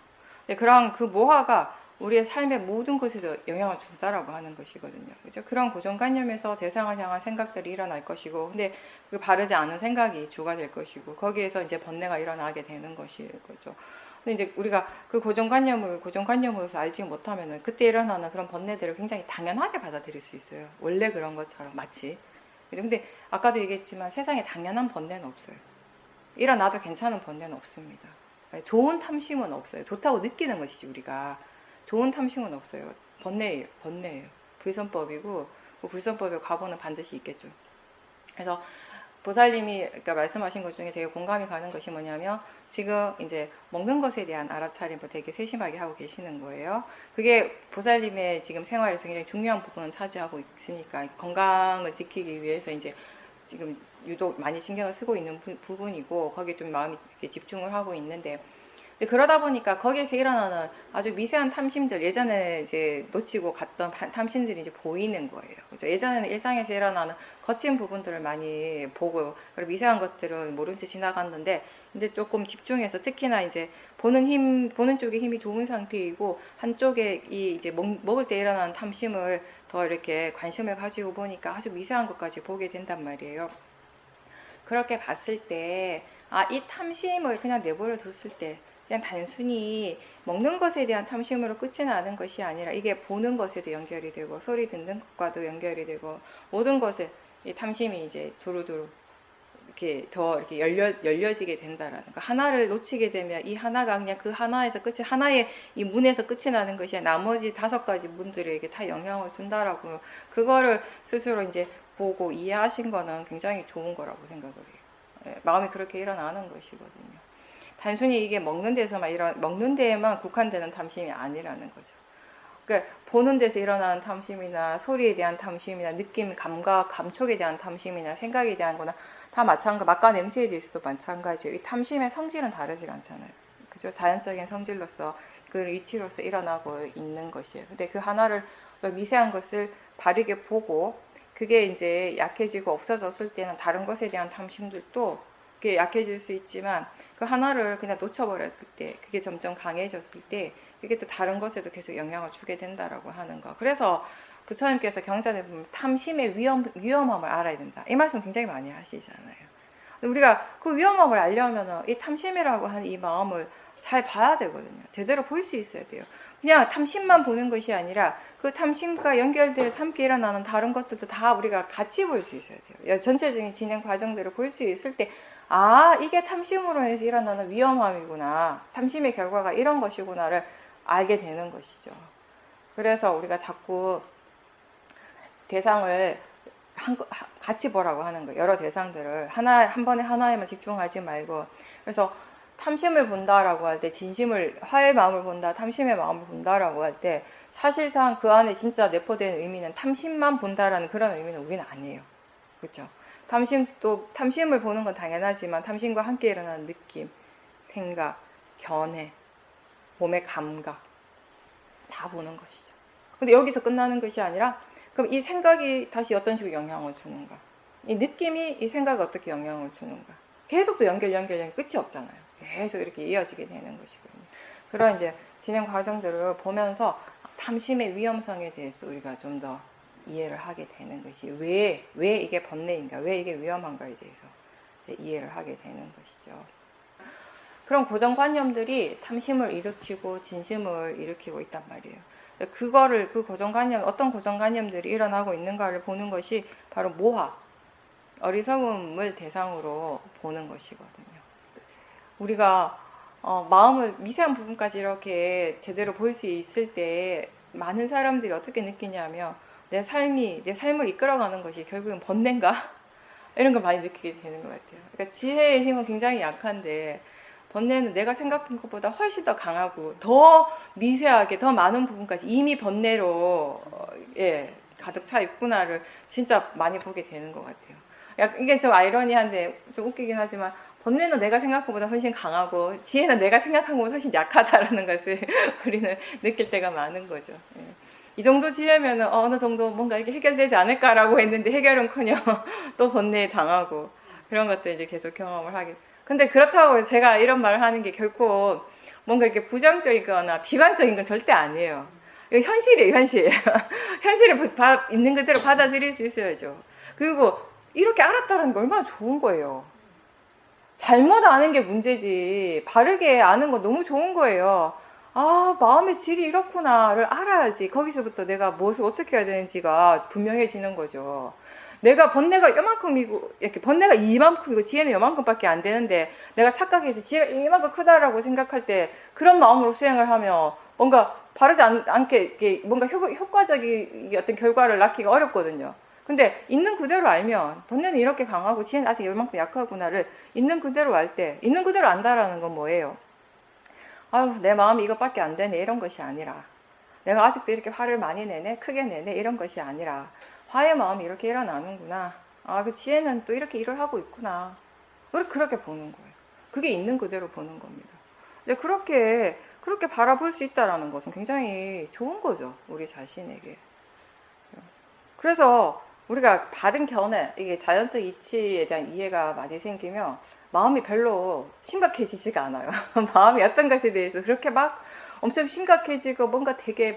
그런 그 모화가 우리의 삶의 모든 것에서 영향을 준다라고 하는 것이거든요. 그죠? 그런 고정관념에서 대상을 향한 생각들이 일어날 것이고, 근데 그 바르지 않은 생각이 주가 될 것이고, 거기에서 이제 번뇌가 일어나게 되는 것이죠. 근데 이제 우리가 그 고정관념으로서 알지 못하면은 그때 일어나는 그런 번뇌들을 굉장히 당연하게 받아들일 수 있어요. 원래 그런 것처럼 마치. 그죠? 근데 아까도 얘기했지만 세상에 당연한 번뇌는 없어요. 일어나도 괜찮은 번뇌는 없습니다. 좋은 탐심은 없어요. 좋다고 느끼는 것이지 우리가. 좋은 탐심은 없어요. 번뇌예요. 번뇌예요. 불선법이고 그 불선법의 과보는 반드시 있겠죠. 그래서 보살님이 그러니까 말씀하신 것 중에 되게 공감이 가는 것이 뭐냐면 지금 이제 먹는 것에 대한 알아차림을 되게 세심하게 하고 계시는 거예요. 그게 보살님의 지금 생활에서 굉장히 중요한 부분을 차지하고 있으니까 건강을 지키기 위해서 이제 지금 유독 많이 신경을 쓰고 있는 부분이고 거기에 좀 마음이 집중을 하고 있는데 그러다 보니까 거기에서 일어나는 아주 미세한 탐심들, 예전에 이제 놓치고 갔던 탐심들이 이제 보이는 거예요. 그죠? 예전에는 일상에서 일어나는 거친 부분들을 많이 보고, 그리고 미세한 것들은 모른 채 지나갔는데, 이제 조금 집중해서 특히나 이제 보는 쪽에 힘이 좋은 상태이고, 한쪽에 이제 먹을 때 일어나는 탐심을 더 이렇게 관심을 가지고 보니까 아주 미세한 것까지 보게 된단 말이에요. 그렇게 봤을 때, 이 탐심을 그냥 내버려 뒀을 때, 그냥 단순히 먹는 것에 대한 탐심으로 끝이 나는 것이 아니라 이게 보는 것에도 연결이 되고 소리 듣는 것과도 연결이 되고 모든 것에 이 탐심이 이제 두루두루 이렇게 더 이렇게 열려지게 된다라는 거. 하나를 놓치게 되면 이 하나가 그냥 그 하나에서 끝이 하나의 이 문에서 끝이 나는 것이 아니라 나머지 5가지 문들에게 다 영향을 준다라고 그거를 스스로 이제 보고 이해하신 거는 굉장히 좋은 거라고 생각을 해요. 예, 마음이 그렇게 일어나는 것이거든요. 단순히 이게 먹는 데에만 국한되는 탐심이 아니라는 거죠. 그러니까 보는 데서 일어나는 탐심이나 소리에 대한 탐심이나 느낌, 감각, 감촉에 대한 탐심이나 생각에 대한 거나 다 마찬가지, 맛과 냄새에 대해서도 마찬가지예요. 이 탐심의 성질은 다르지 않잖아요. 그죠? 자연적인 성질로서 그 이치로서 일어나고 있는 것이에요. 근데 그 하나를 미세한 것을 바르게 보고 그게 이제 약해지고 없어졌을 때는 다른 것에 대한 탐심들도 그게 약해질 수 있지만 그 하나를 그냥 놓쳐버렸을 때 그게 점점 강해졌을 때 그게 또 다른 것에도 계속 영향을 주게 된다라고 하는 거. 그래서 부처님께서 경전에 보면 탐심의 위험함을 알아야 된다. 이 말씀 굉장히 많이 하시잖아요. 우리가 그 위험함을 알려면 이 탐심이라고 하는 이 마음을 잘 봐야 되거든요. 제대로 볼 수 있어야 돼요. 그냥 탐심만 보는 것이 아니라 그 탐심과 연결돼서 함께 일어나는 다른 것들도 다 우리가 같이 볼 수 있어야 돼요. 전체적인 진행 과정들을 볼 수 있을 때 아, 이게 탐심으로 해서 일어나는 위험함이구나. 탐심의 결과가 이런 것이구나를 알게 되는 것이죠. 그래서 우리가 자꾸 대상을 같이 보라고 하는 거예요. 여러 대상들을 한 번에 하나에만 집중하지 말고. 그래서 탐심을 본다라고 할 때 화의 마음을 본다, 탐심의 마음을 본다라고 할 때 사실상 그 안에 진짜 내포된 의미는 탐심만 본다라는 그런 의미는 우리는 아니에요. 그렇죠? 탐심을 보는 건 당연하지만 탐심과 함께 일어나는 느낌, 생각, 견해, 몸의 감각 다 보는 것이죠. 근데 여기서 끝나는 것이 아니라 그럼 이 생각이 다시 어떤 식으로 영향을 주는가? 이 느낌이 이 생각에 어떻게 영향을 주는가? 계속 또 연결 끝이 없잖아요. 계속 이렇게 이어지게 되는 것이거든요. 그런 이제 진행 과정들을 보면서 탐심의 위험성에 대해서 우리가 좀 더 이해를 하게 되는 것이 왜 이게 번뇌인가, 왜 이게 위험한가에 대해서 이제 이해를 하게 되는 것이죠. 그런 고정관념들이 탐심을 일으키고 진심을 일으키고 있단 말이에요. 그 고정관념, 어떤 고정관념들이 일어나고 있는가를 보는 것이 바로 모화, 어리석음을 대상으로 보는 것이거든요. 우리가 마음을 미세한 부분까지 이렇게 제대로 볼 수 있을 때 많은 사람들이 어떻게 느끼냐면 내 삶을 이끌어가는 것이 결국은 번뇌인가? 이런 걸 많이 느끼게 되는 것 같아요. 그러니까 지혜의 힘은 굉장히 약한데 번뇌는 내가 생각한 것보다 훨씬 더 강하고 더 미세하게 더 많은 부분까지 이미 번뇌로 가득 차 있구나를 진짜 많이 보게 되는 것 같아요. 이게 좀 아이러니한데 좀 웃기긴 하지만 번뇌는 내가 생각한 것보다 훨씬 강하고 지혜는 내가 생각한 것보다 훨씬 약하다라는 것을 우리는 느낄 때가 많은 거죠. 이 정도 지혜면 어느 정도 뭔가 이렇게 해결되지 않을까라고 했는데 해결은커녕 또 번뇌에 당하고 그런 것도 이제 계속 경험을 하게. 근데 그렇다고 제가 이런 말을 하는 게 결코 뭔가 이렇게 부정적이거나 비관적인 건 절대 아니에요. 이거 현실이에요, 현실. 현실을 있는 그대로 받아들일 수 있어야죠. 그리고 이렇게 알았다는 게 얼마나 좋은 거예요. 잘못 아는 게 문제지 바르게 아는 건 너무 좋은 거예요. 아, 마음의 질이 이렇구나를 알아야지 거기서부터 내가 무엇을 어떻게 해야 되는지가 분명해지는 거죠. 내가 번뇌가 요만큼이고 이렇게 번뇌가 이만큼이고 지혜는 요만큼밖에 안 되는데 내가 착각해서 지혜가 이만큼 크다라고 생각할 때 그런 마음으로 수행을 하면 뭔가 바르지 않게 뭔가 효과적인 어떤 결과를 낳기가 어렵거든요. 근데 있는 그대로 알면 번뇌는 이렇게 강하고 지혜는 아직 이만큼 약하구나를 있는 그대로 알 때 있는 그대로 안다라는 건 뭐예요? 아유, 내 마음이 이것밖에 안 되네 이런 것이 아니라 내가 아직도 이렇게 화를 많이 내네 크게 내네 이런 것이 아니라 화의 마음이 이렇게 일어나는구나. 아, 그 지혜는 또 이렇게 일을 하고 있구나. 그렇게 보는 거예요. 그게 있는 그대로 보는 겁니다. 근데 그렇게 바라볼 수 있다는 것은 굉장히 좋은 거죠. 우리 자신에게. 그래서 우리가 받은 견해, 이게 자연적 이치에 대한 이해가 많이 생기면 마음이 별로 심각해지지가 않아요. 마음이 어떤 것에 대해서 그렇게 막 엄청 심각해지고 뭔가 되게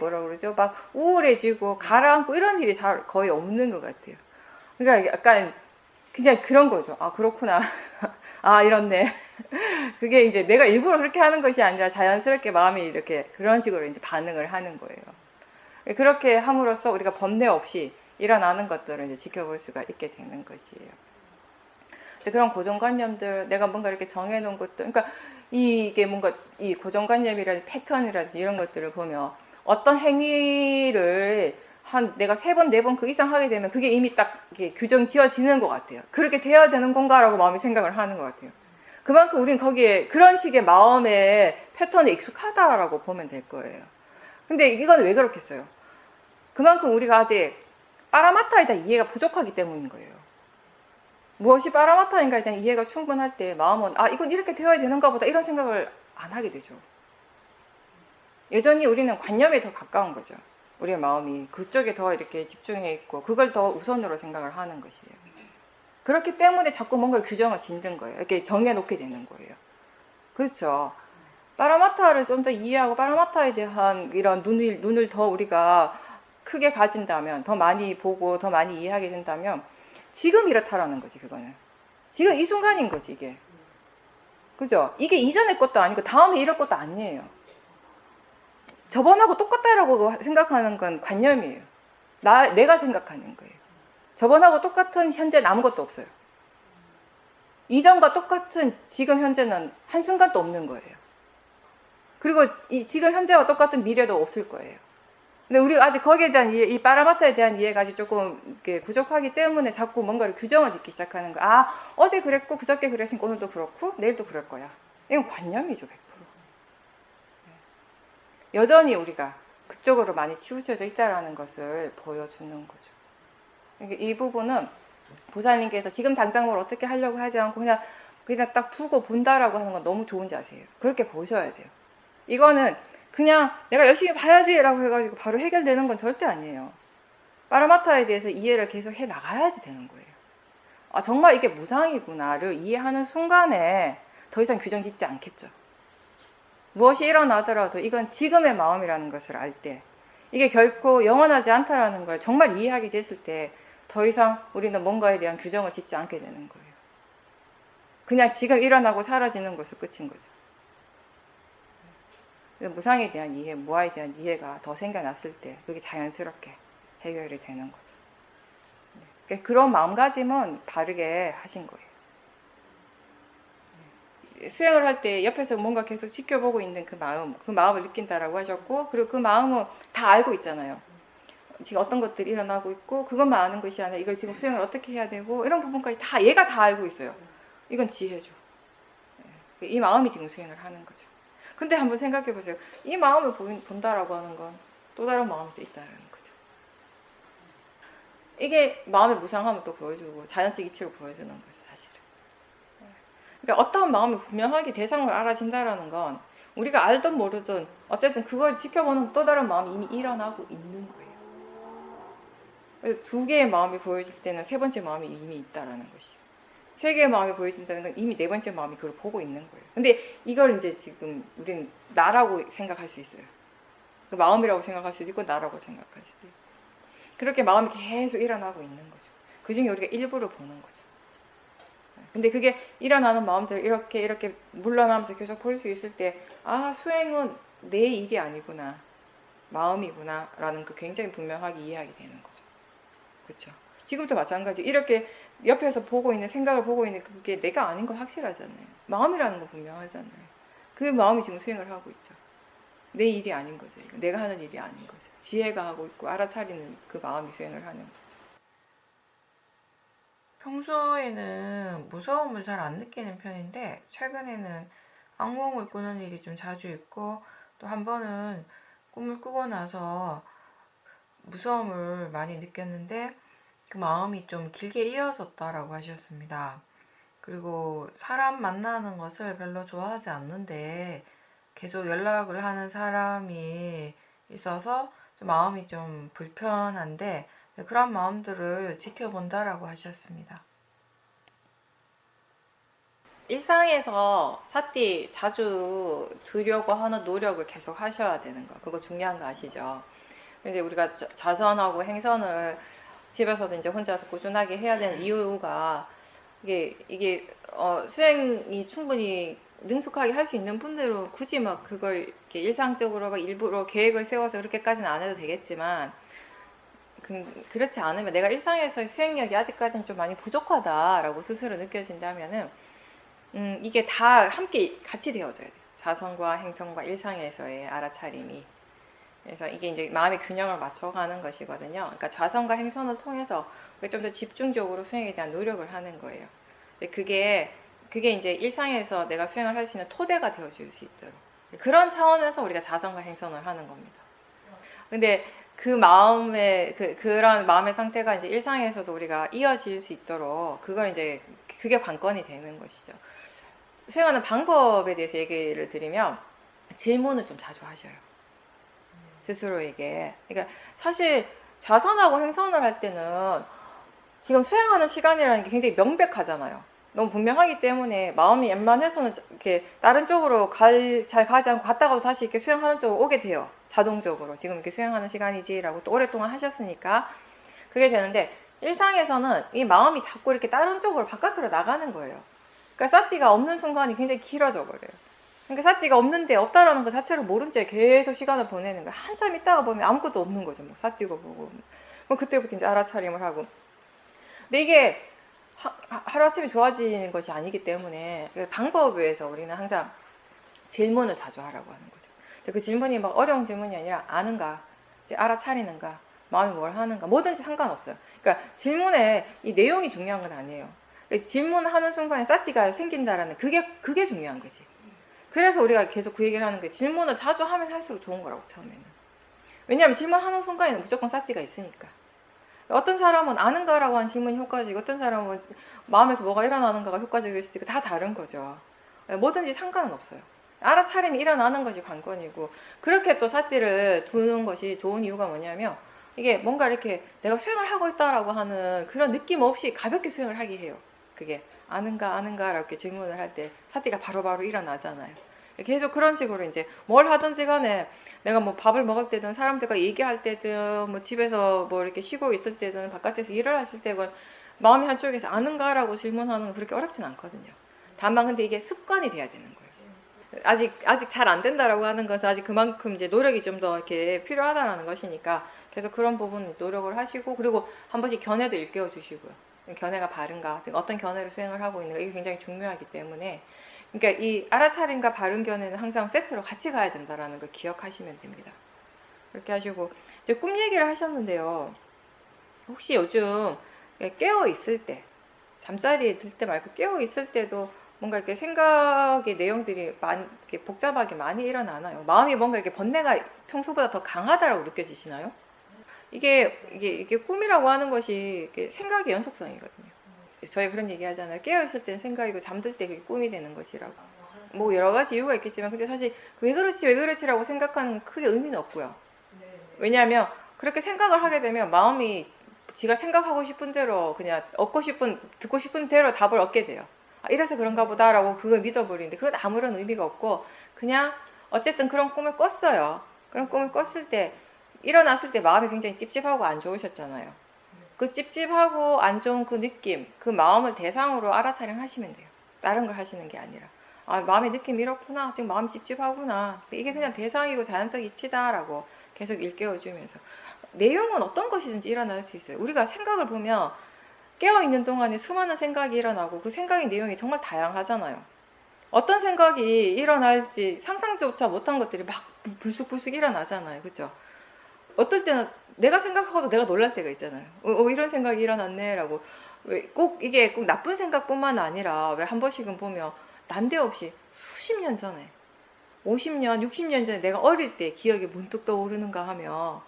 막 우울해지고 가라앉고 이런 일이 거의 없는 것 같아요. 그러니까 약간 그냥 그런 거죠. 아, 그렇구나. 아, 이렇네. 그게 이제 내가 일부러 그렇게 하는 것이 아니라 자연스럽게 마음이 이렇게 그런 식으로 이제 반응을 하는 거예요. 그렇게 함으로써 우리가 번뇌 없이 일어나는 것들을 이제 지켜볼 수가 있게 되는 것이에요. 그런 고정관념들, 내가 뭔가 이렇게 정해놓은 것도, 그러니까 이게 뭔가 이 고정관념이라든지 패턴이라든지 이런 것들을 보면 어떤 행위를 한 내가 3번, 4번 그 이상 하게 되면 그게 이미 딱 이게 규정 지어지는 것 같아요. 그렇게 돼야 되는 건가라고 마음이 생각을 하는 것 같아요. 그만큼 우린 거기에 그런 식의 마음의 패턴에 익숙하다라고 보면 될 거예요. 근데 이건 왜 그렇겠어요? 그만큼 우리가 아직 빠라마타에 대한 이해가 부족하기 때문인 거예요. 무엇이 빠라마타인가에 대한 이해가 충분할 때 마음은 아 이건 이렇게 되어야 되는가 보다 이런 생각을 안 하게 되죠. 여전히 우리는 관념에 더 가까운 거죠. 우리의 마음이 그쪽에 더 이렇게 집중해 있고 그걸 더 우선으로 생각을 하는 것이에요. 그렇기 때문에 자꾸 뭔가를 규정을 짓는 거예요. 이렇게 정해놓게 되는 거예요. 그렇죠. 빠라마타를 좀 더 이해하고 빠라마타에 대한 이런 눈을 더 우리가 크게 가진다면, 더 많이 보고 더 많이 이해하게 된다면 지금 이렇다라는 거지. 그거는 지금 이 순간인 거지 이게. 그죠? 이게 이전의 것도 아니고 다음에 이럴 것도 아니에요. 저번하고 똑같다라고 생각하는 건 관념이에요. 내가 생각하는 거예요. 저번하고 똑같은 현재는 아무것도 없어요. 이전과 똑같은 지금 현재는 한순간도 없는 거예요. 그리고 지금 현재와 똑같은 미래도 없을 거예요. 근데 우리가 아직 거기에 대한 이해, 이 빠라마타에 대한 이해가 아직 조금 이렇게 부족하기 때문에 자꾸 뭔가를 규정을 짓기 시작하는 거야. 아, 어제 그랬고 그저께 그랬으니까 오늘도 그렇고 내일도 그럴 거야. 이건 관념이죠, 100%. 여전히 우리가 그쪽으로 많이 치우쳐져 있다는 것을 보여주는 거죠. 이 부분은 보살님께서 지금 당장 뭘 어떻게 하려고 하지 않고 그냥 딱 두고 본다라고 하는 건 너무 좋은 자세예요. 그렇게 보셔야 돼요. 이거는 그냥 내가 열심히 봐야지라고 해가지고 바로 해결되는 건 절대 아니에요. 빠라마타에 대해서 이해를 계속 해 나가야지 되는 거예요. 아, 정말 이게 무상이구나를 이해하는 순간에 더 이상 규정 짓지 않겠죠. 무엇이 일어나더라도 이건 지금의 마음이라는 것을 알 때, 이게 결코 영원하지 않다라는 걸 정말 이해하게 됐을 때 더 이상 우리는 뭔가에 대한 규정을 짓지 않게 되는 거예요. 그냥 지금 일어나고 사라지는 것으로 끝인 거죠. 무상에 대한 이해, 무아에 대한 이해가 더 생겨났을 때 그게 자연스럽게 해결이 되는 거죠. 그런 마음가짐은 바르게 하신 거예요. 수행을 할 때 옆에서 뭔가 계속 지켜보고 있는 그 마음을 느낀다라고 하셨고, 그리고 그 마음은 다 알고 있잖아요. 지금 어떤 것들이 일어나고 있고, 그것만 아는 것이 아니라 이걸 지금 수행을 어떻게 해야 되고, 이런 부분까지 다 얘가 다 알고 있어요. 이건 지혜죠. 이 마음이 지금 수행을 하는 거죠. 근데 한번 생각해 보세요. 이 마음을 본다라고 하는 건 또 다른 마음이 또 있다는 거죠. 이게 마음의 무상함을 또 보여주고 자연적 이치를 보여주는 거죠, 사실은. 그러니까 어떠한 마음이 분명하게 대상을 알아진다라는 건 우리가 알든 모르든 어쨌든 그걸 지켜보는 또 다른 마음이 이미 일어나고 있는 거예요. 그래서 2개의 마음이 보여질 때는 3번째 마음이 이미 있다라는 것이요. 3개의 마음이 보여진다는 건 이미 4번째 마음이 그걸 보고 있는 거예요. 근데 이걸 이제 지금 우리는 나라고 생각할 수 있어요. 그 마음이라고 생각할 수도 있고 나라고 생각할 수도 있고. 그렇게 마음이 계속 일어나고 있는 거죠. 그 중에 우리가 일부를 보는 거죠. 근데 그게 일어나는 마음들 이렇게 물러나면서 계속 볼 수 있을 때, 아, 수행은 내 일이 아니구나, 마음이구나 라는 그 굉장히 분명하게 이해하게 되는 거죠. 그렇죠? 지금도 마찬가지. 이렇게 옆에서 보고 있는, 생각을 보고 있는 그게 내가 아닌 건 확실하잖아요. 마음이라는 건 분명하잖아요. 그 마음이 지금 수행을 하고 있죠. 내 일이 아닌 거죠. 내가 하는 일이 아닌 거죠. 지혜가 하고 있고 알아차리는 그 마음이 수행을 하는 거죠. 평소에는 무서움을 잘 안 느끼는 편인데 최근에는 악몽을 꾸는 일이 좀 자주 있고, 또 한 번은 꿈을 꾸고 나서 무서움을 많이 느꼈는데 그 마음이 좀 길게 이어졌다라고 하셨습니다. 그리고 사람 만나는 것을 별로 좋아하지 않는데 계속 연락을 하는 사람이 있어서 좀 마음이 좀 불편한데 그런 마음들을 지켜본다라고 하셨습니다. 일상에서 사띠 자주 두려고 하는 노력을 계속 하셔야 되는 거, 그거 중요한 거 아시죠? 이제 우리가 자선하고 행선을 집에서도 이제 혼자서 꾸준하게 해야 되는 이유가 이게 수행이 충분히 능숙하게 할 수 있는 분들은 굳이 막 그걸 이렇게 일상적으로 막 일부러 계획을 세워서 그렇게까지는 안 해도 되겠지만, 그렇지 않으면 내가 일상에서 수행력이 아직까지는 좀 많이 부족하다라고 스스로 느껴진다면은 이게 다 함께 같이 되어져야 돼요. 자선과 행성과 일상에서의 알아차림이. 그래서 이게 이제 마음의 균형을 맞춰가는 것이거든요. 그러니까 좌선과 행선을 통해서 좀 더 집중적으로 수행에 대한 노력을 하는 거예요. 그게 이제 일상에서 내가 수행을 할 수 있는 토대가 되어줄 수 있도록 그런 차원에서 우리가 좌선과 행선을 하는 겁니다. 근데 그런 마음의 상태가 이제 일상에서도 우리가 이어질 수 있도록 그게 관건이 되는 것이죠. 수행하는 방법에 대해서 얘기를 드리면 질문을 좀 자주 하셔요. 스스로에게. 그러니까 사실 좌선하고 행선을 할 때는 지금 수행하는 시간이라는 게 굉장히 명백하잖아요. 너무 분명하기 때문에 마음이 웬만해서는 이렇게 다른 쪽으로 잘 가지 않고 갔다가도 다시 이렇게 수행하는 쪽으로 오게 돼요. 자동적으로. 지금 이렇게 수행하는 시간이지라고 또 오랫동안 하셨으니까 그게 되는데 일상에서는 이 마음이 자꾸 이렇게 다른 쪽으로 바깥으로 나가는 거예요. 그러니까 사티가 없는 순간이 굉장히 길어져 버려요. 그러니까 사티가 없는데 없다라는 것 자체를 모른 채 계속 시간을 보내는 거예요. 한참 있다가 보면 아무것도 없는 거죠. 뭐 사티고 보고. 그럼 그때부터 이제 알아차림을 하고. 근데 이게 하루아침에 좋아지는 것이 아니기 때문에 방법에서 우리는 항상 질문을 자주 하라고 하는 거죠. 그 질문이 막 어려운 질문이 아니라 아는가, 이제 알아차리는가, 마음이 뭘 하는가, 뭐든지 상관없어요. 그러니까 질문에 이 내용이 중요한 건 아니에요. 그러니까 질문하는 순간에 사티가 생긴다라는 그게 중요한 거지. 그래서 우리가 계속 그 얘기를 하는 거예요. 질문을 자주 하면 할수록 좋은 거라고 처음에는. 왜냐하면 질문하는 순간에는 무조건 사티가 있으니까. 어떤 사람은 아는가라고 하는 질문이 효과적이고 어떤 사람은 마음에서 뭐가 일어나는가가 효과적일 수도 있고 다 다른 거죠. 뭐든지 상관은 없어요. 알아차림이 일어나는 것이 관건이고 그렇게 또 사티를 두는 것이 좋은 이유가 뭐냐면 이게 뭔가 이렇게 내가 수행을 하고 있다라고 하는 그런 느낌 없이 가볍게 수행을 하게 해요. 그게 아는가 이렇게 질문을 할 때 사티가 바로바로 일어나잖아요. 계속 그런 식으로 이제 뭘 하든지 간에 내가 뭐 밥을 먹을 때든 사람들과 얘기할 때든 뭐 집에서 뭐 이렇게 쉬고 있을 때든 바깥에서 일을 했을 때든 마음이 한쪽에서 아는가라고 질문하는 건 그렇게 어렵진 않거든요. 다만 근데 이게 습관이 돼야 되는 거예요. 아직 잘 안 된다라고 하는 것은 아직 그만큼 이제 노력이 좀 더 이렇게 필요하다라는 것이니까 계속 그런 부분 노력을 하시고 그리고 한 번씩 견해도 일깨워 주시고요. 견해가 바른가, 지금 어떤 견해를 수행을 하고 있는가 이게 굉장히 중요하기 때문에 그러니까 이 알아차림과 바른 견해는 항상 세트로 같이 가야 된다라는 걸 기억하시면 됩니다. 그렇게 하시고 이제 꿈 얘기를 하셨는데요. 혹시 요즘 깨어 있을 때, 잠자리에 들 때 말고 깨어 있을 때도 뭔가 이렇게 생각의 내용들이 이렇게 복잡하게 많이 일어나나요? 마음이 뭔가 이렇게 번뇌가 평소보다 더 강하다라고 느껴지시나요? 이게 꿈이라고 하는 것이 생각의 연속성이거든요. 저희 그런 얘기 하잖아요. 깨어있을 때는 생각이고 잠들 때 그게 꿈이 되는 것이라고. 뭐 여러 가지 이유가 있겠지만 근데 사실 왜 그렇지라고 생각하는 건 크게 의미는 없고요. 왜냐하면 그렇게 생각을 하게 되면 마음이 지가 생각하고 싶은 대로 그냥 듣고 싶은 대로 답을 얻게 돼요. 이래서 그런가 보다라고 그걸 믿어버리는데 그건 아무런 의미가 없고 그냥 어쨌든 그런 꿈을 꿨어요. 그런 꿈을 꿨을 때 일어났을 때 마음이 굉장히 찝찝하고 안 좋으셨잖아요. 그 찝찝하고 안 좋은 그 느낌, 그 마음을 대상으로 알아차림하시면 돼요. 다른 걸 하시는 게 아니라 마음의 느낌이 이렇구나, 지금 마음이 찝찝하구나, 이게 그냥 대상이고 자연적 이치다라고 계속 일깨워주면서 내용은 어떤 것이든지 일어날 수 있어요. 우리가 생각을 보면 깨어있는 동안에 수많은 생각이 일어나고 그 생각의 내용이 정말 다양하잖아요. 어떤 생각이 일어날지 상상조차 못한 것들이 막 불쑥불쑥 일어나잖아요. 그렇죠? 어떨 때는 내가 생각하고도 내가 놀랄 때가 있잖아요. 이런 생각이 일어났네 라고. 이게 꼭 나쁜 생각뿐만 아니라 왜 한 번씩은 보면 난데없이 수십 년 전에 50년, 60년 전에 내가 어릴 때 기억이 문득 떠오르는가 하면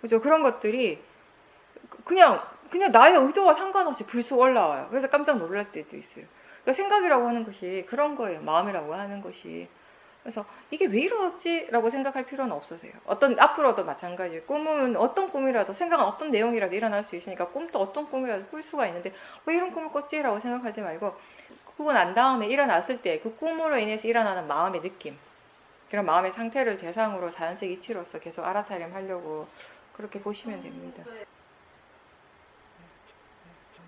그죠? 그런 것들이 그냥 나의 의도와 상관없이 불쑥 올라와요. 그래서 깜짝 놀랄 때도 있어요. 그러니까 생각이라고 하는 것이 그런 거예요. 마음이라고 하는 것이. 그래서 이게 왜 이러지? 라고 생각할 필요는 없으세요. 앞으로도 마찬가지예요. 꿈은 어떤 꿈이라도, 생각은 어떤 내용이라도 일어날 수 있으니까 꿈도 어떤 꿈이라도 꿀 수가 있는데 왜 이런 꿈을 꿨지? 라고 생각하지 말고 그거 난 다음에 일어났을 때 그 꿈으로 인해서 일어나는 마음의 느낌, 그런 마음의 상태를 대상으로 자연적 이치로서 계속 알아차림하려고 그렇게 보시면 됩니다.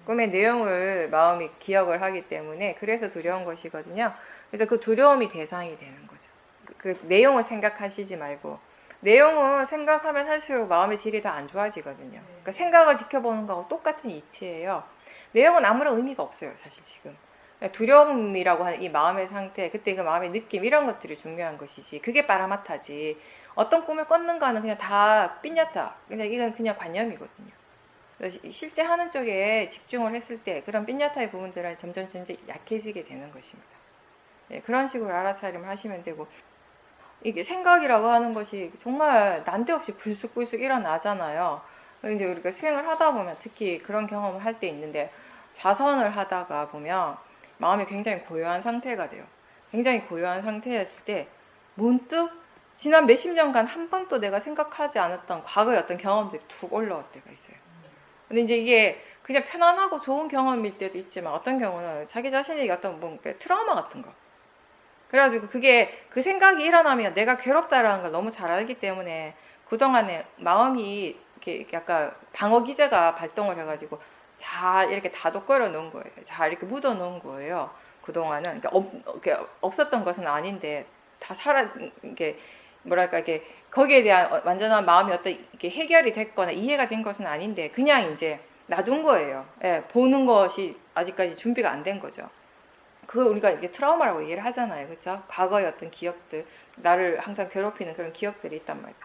꿈의 내용을 마음이 기억을 하기 때문에 그래서 두려운 것이거든요. 그래서 그 두려움이 대상이 되는 거죠. 그 내용을 생각하시지 말고 내용은 생각하면 할수록 마음의 질이 더 안 좋아지거든요. 그러니까 생각을 지켜보는 거하고 똑같은 이치예요. 내용은 아무런 의미가 없어요. 사실 지금 두려움이라고 하는 이 마음의 상태, 그때 그 마음의 느낌 이런 것들이 중요한 것이지 그게 빠라마타지 어떤 꿈을 꿨는가는 그냥 다 삐ඤ었다. 그냥 이건 그냥 관념이거든요. 그래서 실제 하는 쪽에 집중을 했을 때 그런 삐ඤ타의 부분들은 점점 약해지게 되는 것입니다. 네, 그런 식으로 알아차림을 하시면 되고, 이게 생각이라고 하는 것이 정말 난데없이 불쑥불쑥 일어나잖아요. 이제 우리가 수행을 하다 보면 특히 그런 경험을 할 때 있는데, 자선을 하다가 보면 마음이 굉장히 고요한 상태가 돼요. 굉장히 고요한 상태였을 때 문득 지난 몇십 년간 한 번도 내가 생각하지 않았던 과거의 어떤 경험들이 툭 올라올 때가 있어요. 근데 이제 이게 그냥 편안하고 좋은 경험일 때도 있지만 어떤 경우는 자기 자신에게 어떤 뭔가 트라우마 같은 거. 그래가지고 그게 그 생각이 일어나면 내가 괴롭다라는 걸 너무 잘 알기 때문에 그동안에 마음이 이렇게 약간 방어 기제가 발동을 해가지고 잘 이렇게 다독거려 놓은 거예요. 잘 이렇게 묻어 놓은 거예요. 그동안은. 그러니까 이렇게 없었던 것은 아닌데 다 이게 뭐랄까, 이게 거기에 대한 완전한 마음이 어떤 이게 해결이 됐거나 이해가 된 것은 아닌데 그냥 이제 놔둔 거예요. 예, 보는 것이 아직까지 준비가 안 된 거죠. 그걸 우리가 이게 트라우마라고 얘기를 하잖아요. 그렇죠? 과거의 어떤 기억들, 나를 항상 괴롭히는 그런 기억들이 있단 말이에요.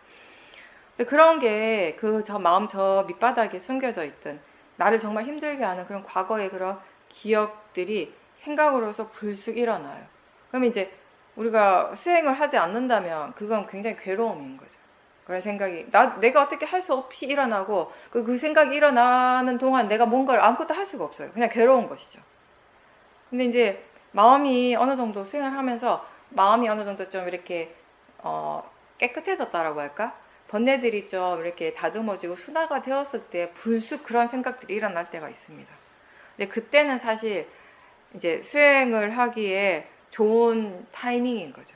근데 그런 게 그 저 마음 저 밑바닥에 숨겨져 있던 나를 정말 힘들게 하는 그런 과거의 그런 기억들이 생각으로서 불쑥 일어나요. 그러면 이제 우리가 수행을 하지 않는다면 그건 굉장히 괴로움인 거죠. 그런 생각이 내가 어떻게 할 수 없이 일어나고 그 생각이 일어나는 동안 내가 뭔가를 아무것도 할 수가 없어요. 그냥 괴로운 것이죠. 근데 이제 마음이 어느 정도 수행을 하면서 마음이 어느 정도 좀 이렇게 깨끗해졌다라고 할까? 번뇌들이 좀 이렇게 다듬어지고 순화가 되었을 때 불쑥 그런 생각들이 일어날 때가 있습니다. 근데 그때는 사실 이제 수행을 하기에 좋은 타이밍인 거죠.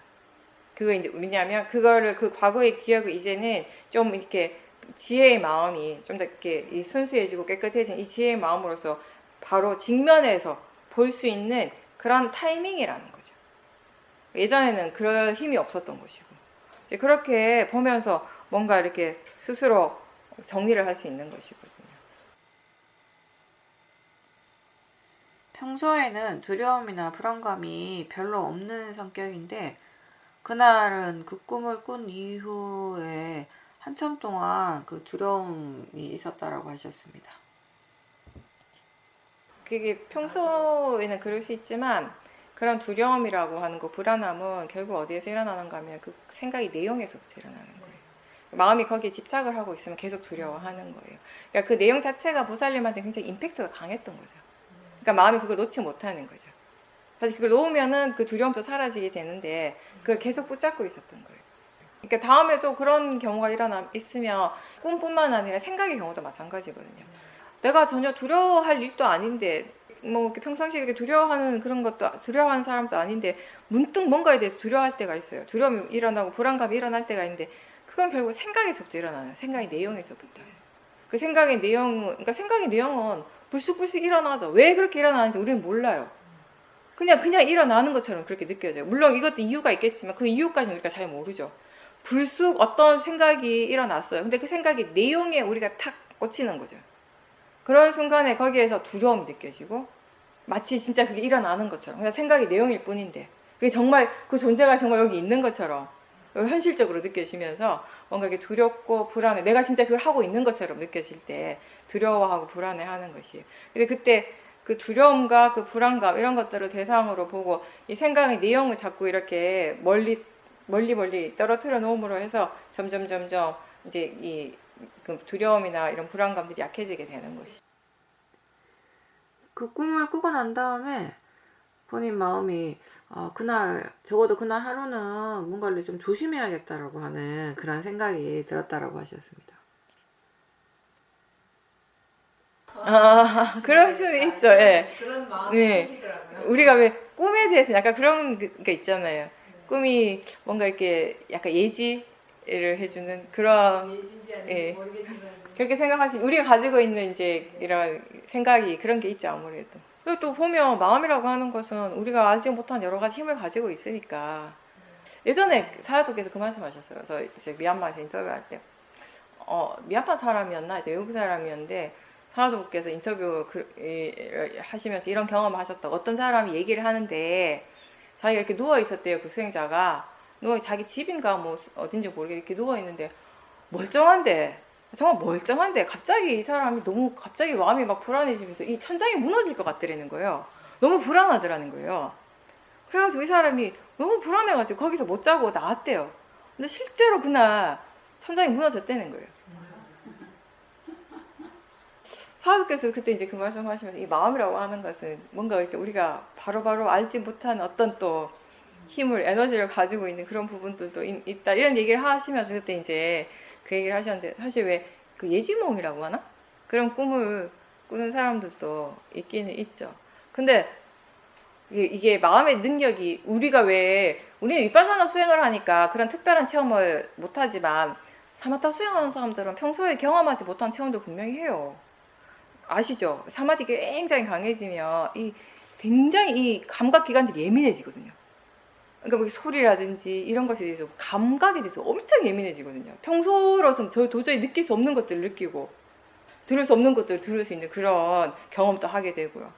그거 이제 왜냐하면 그거를 그 과거의 기억을 이제는 좀 이렇게 지혜의 마음이 좀 더 이렇게 순수해지고 깨끗해진 이 지혜의 마음으로서 바로 직면해서 볼 수 있는 그런 타이밍이라는 거죠. 예전에는 그럴 힘이 없었던 것이고 그렇게 보면서 뭔가 이렇게 스스로 정리를 할 수 있는 것이거든요. 평소에는 두려움이나 불안감이 별로 없는 성격인데 그날은 그 꿈을 꾼 이후에 한참 동안 그 두려움이 있었다라고 하셨습니다. 그게 평소에는 그럴 수 있지만 그런 두려움이라고 하는 거, 불안함은 결국 어디에서 일어나는가 하면 그 생각이 내용에서부터 일어나는 거예요. 마음이 거기에 집착을 하고 있으면 계속 두려워하는 거예요. 그러니까 그 내용 자체가 보살님한테 굉장히 임팩트가 강했던 거죠. 그러니까 마음이 그걸 놓지 못하는 거죠. 사실 그걸 놓으면은 그 두려움도 사라지게 되는데 그걸 계속 붙잡고 있었던 거예요. 그러니까 다음에도 그런 경우가 있으면 꿈뿐만 아니라 생각의 경우도 마찬가지거든요. 내가 전혀 두려워할 일도 아닌데 뭐 평상시에 이렇게 두려워하는 그런 것도 두려워하는 사람도 아닌데 문득 뭔가에 대해서 두려워할 때가 있어요. 두려움이 일어나고 불안감이 일어날 때가 있는데 그건 결국 생각에서부터 일어나요. 생각의 내용에서부터. 그 생각의 내용은 불쑥불쑥 일어나죠. 왜 그렇게 일어나는지 우리는 몰라요. 그냥 일어나는 것처럼 그렇게 느껴져요. 물론 이것도 이유가 있겠지만 그 이유까지는 우리가 잘 모르죠. 불쑥 어떤 생각이 일어났어요. 근데 그 생각이 내용에 우리가 탁 꽂히는 거죠. 그런 순간에 거기에서 두려움이 느껴지고 마치 진짜 그게 일어나는 것처럼 그냥 생각이 내용일 뿐인데 그게 정말 그 존재가 정말 여기 있는 것처럼 현실적으로 느껴지면서 뭔가 이렇게 두렵고 불안해 내가 진짜 그걸 하고 있는 것처럼 느껴질 때 두려워하고 불안해하는 것이에요. 근데 그때 그 두려움과 그 불안감 이런 것들을 대상으로 보고 이 생각의 내용을 자꾸 이렇게 멀리 떨어뜨려 놓음으로 해서 점점 이제 이 그 두려움이나 이런 불안감들이 약해지게 되는 것이죠. 그 꿈을 꾸고 난 다음에 본인 마음이 적어도 그날 하루는 뭔가를 좀 조심해야겠다라고 하는 그런 생각이 들었다라고 하셨습니다. 그럴 수는 있죠. 예. 그런 마음이 네. 생기더라고요. 우리가 왜 꿈에 대해서 약간 그런 게 있잖아요. 꿈이 뭔가 이렇게 약간 예지를 해주는 그런 예진지 아닌지 예. 모르겠지만 그렇게 생각하시는 우리가 가지고 있는 이제 이런 생각이 그런 게 있죠 아무래도. 그리고 또 보면 마음이라고 하는 것은 우리가 알지 못한 여러 가지 힘을 가지고 있으니까 예전에 사야도께서 그 말씀하셨어요. 그래서 이제 미얀마에서 인터뷰할 때 미얀마 사람이었나 외국 사람이었는데 사야도께서 인터뷰 하시면서 이런 경험을 하셨다고 어떤 사람이 얘기를 하는데 자기가 이렇게 누워 있었대요 그 수행자가. 누워 자기 집인가 뭐 어딘지 모르게 이렇게 누워 있는데 멀쩡한데 정말 멀쩡한데 갑자기 이 사람이 너무 갑자기 마음이 막 불안해지면서 이 천장이 무너질 것 같더라는 거예요. 너무 불안하더라는 거예요. 그래가지고 이 사람이 너무 불안해가지고 거기서 못 자고 나왔대요. 근데 실제로 그날 천장이 무너졌다는 거예요. 사도께서 그때 이제 그 말씀하시면서 이 마음이라고 하는 것은 뭔가 이렇게 우리가 바로바로 알지 못한 어떤 또 힘을, 에너지를 가지고 있는 그런 부분들도 있다. 이런 얘기를 하시면서 그때 이제 그 얘기를 하셨는데 사실 왜 그 예지몽이라고 하나? 그런 꿈을 꾸는 사람들도 있기는 있죠. 근데 이게 마음의 능력이 우리가 왜 우리는 윗바사나 수행을 하니까 그런 특별한 체험을 못하지만 사마타 수행하는 사람들은 평소에 경험하지 못한 체험도 분명히 해요. 아시죠? 사마ธิ가 굉장히 강해지면 이 굉장히 이 감각 기관들이 예민해지거든요. 그러니까 뭐 소리라든지 이런 것에 대해서 감각에 대해서 엄청 예민해지거든요. 평소로서는 저 도저히 느낄 수 없는 것들을 느끼고 들을 수 없는 것들을 들을 수 있는 그런 경험도 하게 되고요.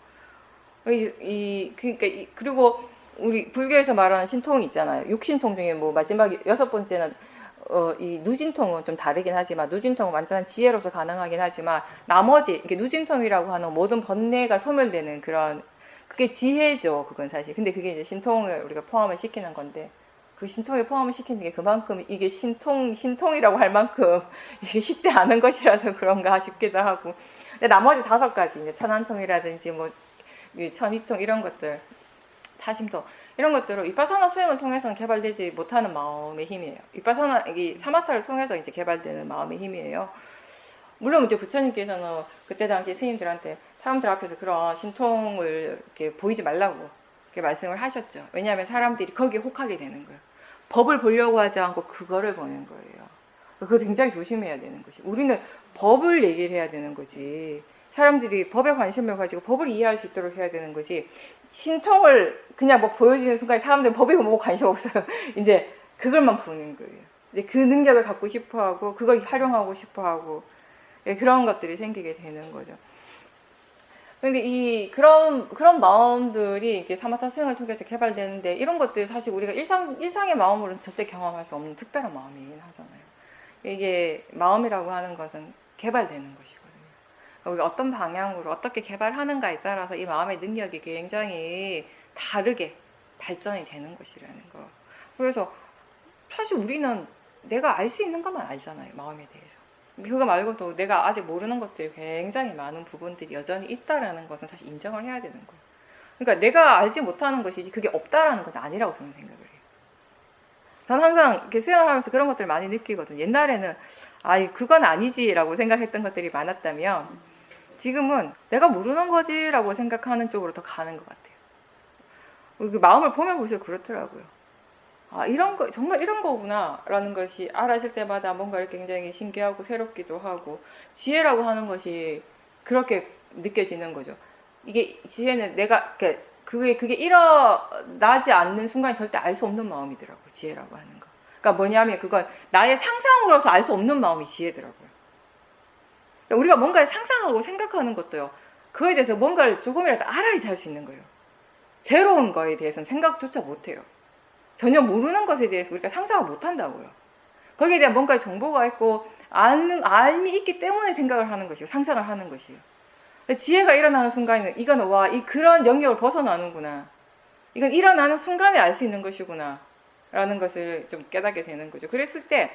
그리고 우리 불교에서 말하는 신통이 있잖아요. 육신통 중에 뭐 마지막 6번째는 이 누진통은 좀 다르긴 하지만 누진통은 완전한 지혜로서 가능하긴 하지만 나머지 이렇게 누진통이라고 하는 모든 번뇌가 소멸되는 그런 그게 지혜죠. 그건 사실. 근데 그게 이제 신통을 우리가 포함을 시키는 건데 그 신통에 포함을 시키는 게 그만큼 이게 신통이라고 할 만큼 이게 쉽지 않은 것이라서 그런가 싶기도 하고. 근데 나머지 5가지 이제 천안통이라든지 뭐 천이통 이런 것들, 타심통 이런 것들은 윗바사나 수행을 통해서는 개발되지 못하는 마음의 힘이에요. 윗바사나 이 사마타를 통해서 이제 개발되는 마음의 힘이에요. 물론 이제 부처님께서는 그때 당시 스님들한테 사람들 앞에서 그런 신통을 이렇게 보이지 말라고 이렇게 말씀을 하셨죠. 왜냐하면 사람들이 거기에 혹하게 되는 거예요. 법을 보려고 하지 않고 그거를 보는 거예요. 그거 굉장히 조심해야 되는 것이. 우리는 법을 얘기를 해야 되는 거지. 사람들이 법에 관심을 가지고 법을 이해할 수 있도록 해야 되는 거지. 신통을 그냥 뭐 보여주는 순간에 사람들은 법에 뭐 관심 없어요. 이제 그걸만 보는 거예요. 이제 그 능력을 갖고 싶어하고 그걸 활용하고 싶어하고 그런 것들이 생기게 되는 거죠. 근데 그런 마음들이 이렇게 사마타 수행을 통해서 개발되는데 이런 것들이 사실 우리가 일상의 마음으로는 절대 경험할 수 없는 특별한 마음이긴 하잖아요. 이게 마음이라고 하는 것은 개발되는 것이거든요. 그러니까 우리가 어떤 방향으로 어떻게 개발하는가에 따라서 이 마음의 능력이 굉장히 다르게 발전이 되는 것이라는 거. 그래서 사실 우리는 내가 알 수 있는 것만 알잖아요. 마음에 대해서. 그거 말고도 내가 아직 모르는 것들이 굉장히 많은 부분들이 여전히 있다라는 것은 사실 인정을 해야 되는 거예요. 그러니까 내가 알지 못하는 것이지 그게 없다라는 건 아니라고 저는 생각을 해요. 저는 항상 이렇게 수행을 하면서 그런 것들을 많이 느끼거든요. 옛날에는 그건 아니지라고 생각했던 것들이 많았다면 지금은 내가 모르는 거지라고 생각하는 쪽으로 더 가는 것 같아요. 그 마음을 보면 볼수록 그렇더라고요. 이런 거, 정말 이런 거구나 라는 것이 알아질 때마다 뭔가 이렇게 굉장히 신기하고 새롭기도 하고 지혜라고 하는 것이 그렇게 느껴지는 거죠. 이게 지혜는 내가 그게 일어나지 않는 순간에 절대 알 수 없는 마음이더라고요. 지혜라고 하는 거. 그러니까 뭐냐면 그건 나의 상상으로서 알 수 없는 마음이 지혜더라고요. 그러니까 우리가 뭔가를 상상하고 생각하는 것도요. 그거에 대해서 뭔가를 조금이라도 알아야지 할 수 있는 거예요. 새로운 거에 대해서는 생각조차 못해요. 전혀 모르는 것에 대해서 우리가 상상을 못한다고요. 거기에 대한 뭔가 정보가 있고 알미 있기 때문에 생각을 하는 것이고 상상을 하는 것이에요. 지혜가 일어나는 순간에는 이건 그런 영역을 벗어나는구나. 이건 일어나는 순간에 알 수 있는 것이구나 라는 것을 좀 깨닫게 되는 거죠. 그랬을 때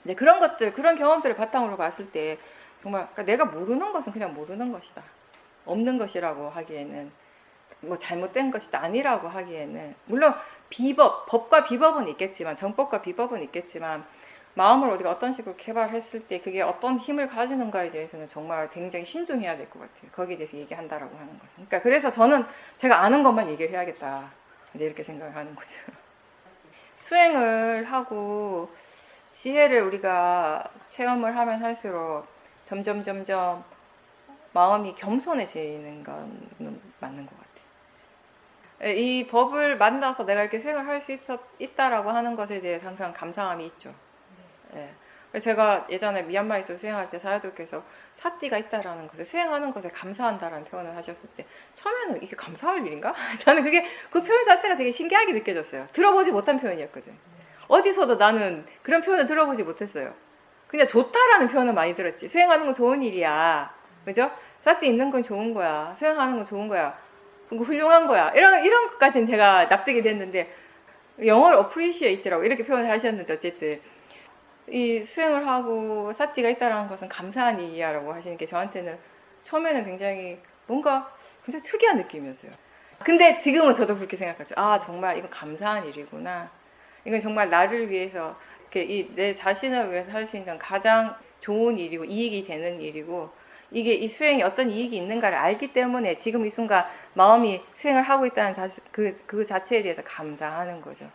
이제 그런 경험들을 바탕으로 봤을 때 정말 그러니까 내가 모르는 것은 그냥 모르는 것이다. 없는 것이라고 하기에는 뭐 잘못된 것이다 아니라고 하기에는 물론 법과 비법은 있겠지만 정법과 비법은 있겠지만 마음을 우리가 어떤 식으로 개발했을 때 그게 어떤 힘을 가지는가에 대해서는 정말 굉장히 신중해야 될 것 같아요. 거기에 대해서 얘기한다라고 하는 것은. 그러니까 그래서 저는 제가 아는 것만 얘기를 해야겠다. 이제 이렇게 생각을 하는 거죠. 수행을 하고 지혜를 우리가 체험을 하면 할수록 점점 마음이 겸손해지는 건 맞는 것 같아요. 이 법을 만나서 내가 이렇게 수행을 할 수 있다라고 하는 것에 대해서 항상 감사함이 있죠. 예. 제가 예전에 미얀마에서 수행할 때 사야도께서 사띠가 있다라는 것을 수행하는 것에 감사한다라는 표현을 하셨을 때 처음에는 이게 감사할 일인가? 저는 그 표현 자체가 되게 신기하게 느껴졌어요. 들어보지 못한 표현이었거든요. 어디서도 나는 그런 표현을 들어보지 못했어요. 그냥 좋다라는 표현을 많이 들었지. 수행하는 건 좋은 일이야. 그죠? 사티 있는 건 좋은 거야. 수행하는 건 좋은 거야. 그거 훌륭한 거야. 이런 것까지는 제가 납득이 됐는데, 영어를 appreciate라고 이렇게 표현을 하셨는데, 어쨌든. 이 수행을 하고 사티가 있다는 것은 감사한 일이야라고 하시는 게 저한테는 처음에는 굉장히 뭔가 굉장히 특이한 느낌이었어요. 근데 지금은 저도 그렇게 생각하죠. 아, 정말 이건 감사한 일이구나. 이건 정말 나를 위해서, 이렇게 내 자신을 위해서 할 수 있는 가장 좋은 일이고 이익이 되는 일이고, 이게 이 수행이 어떤 이익이 있는가를 알기 때문에 지금 이 순간 마음이 수행을 하고 있다는 그 자체에 대해서 감사하는 거죠.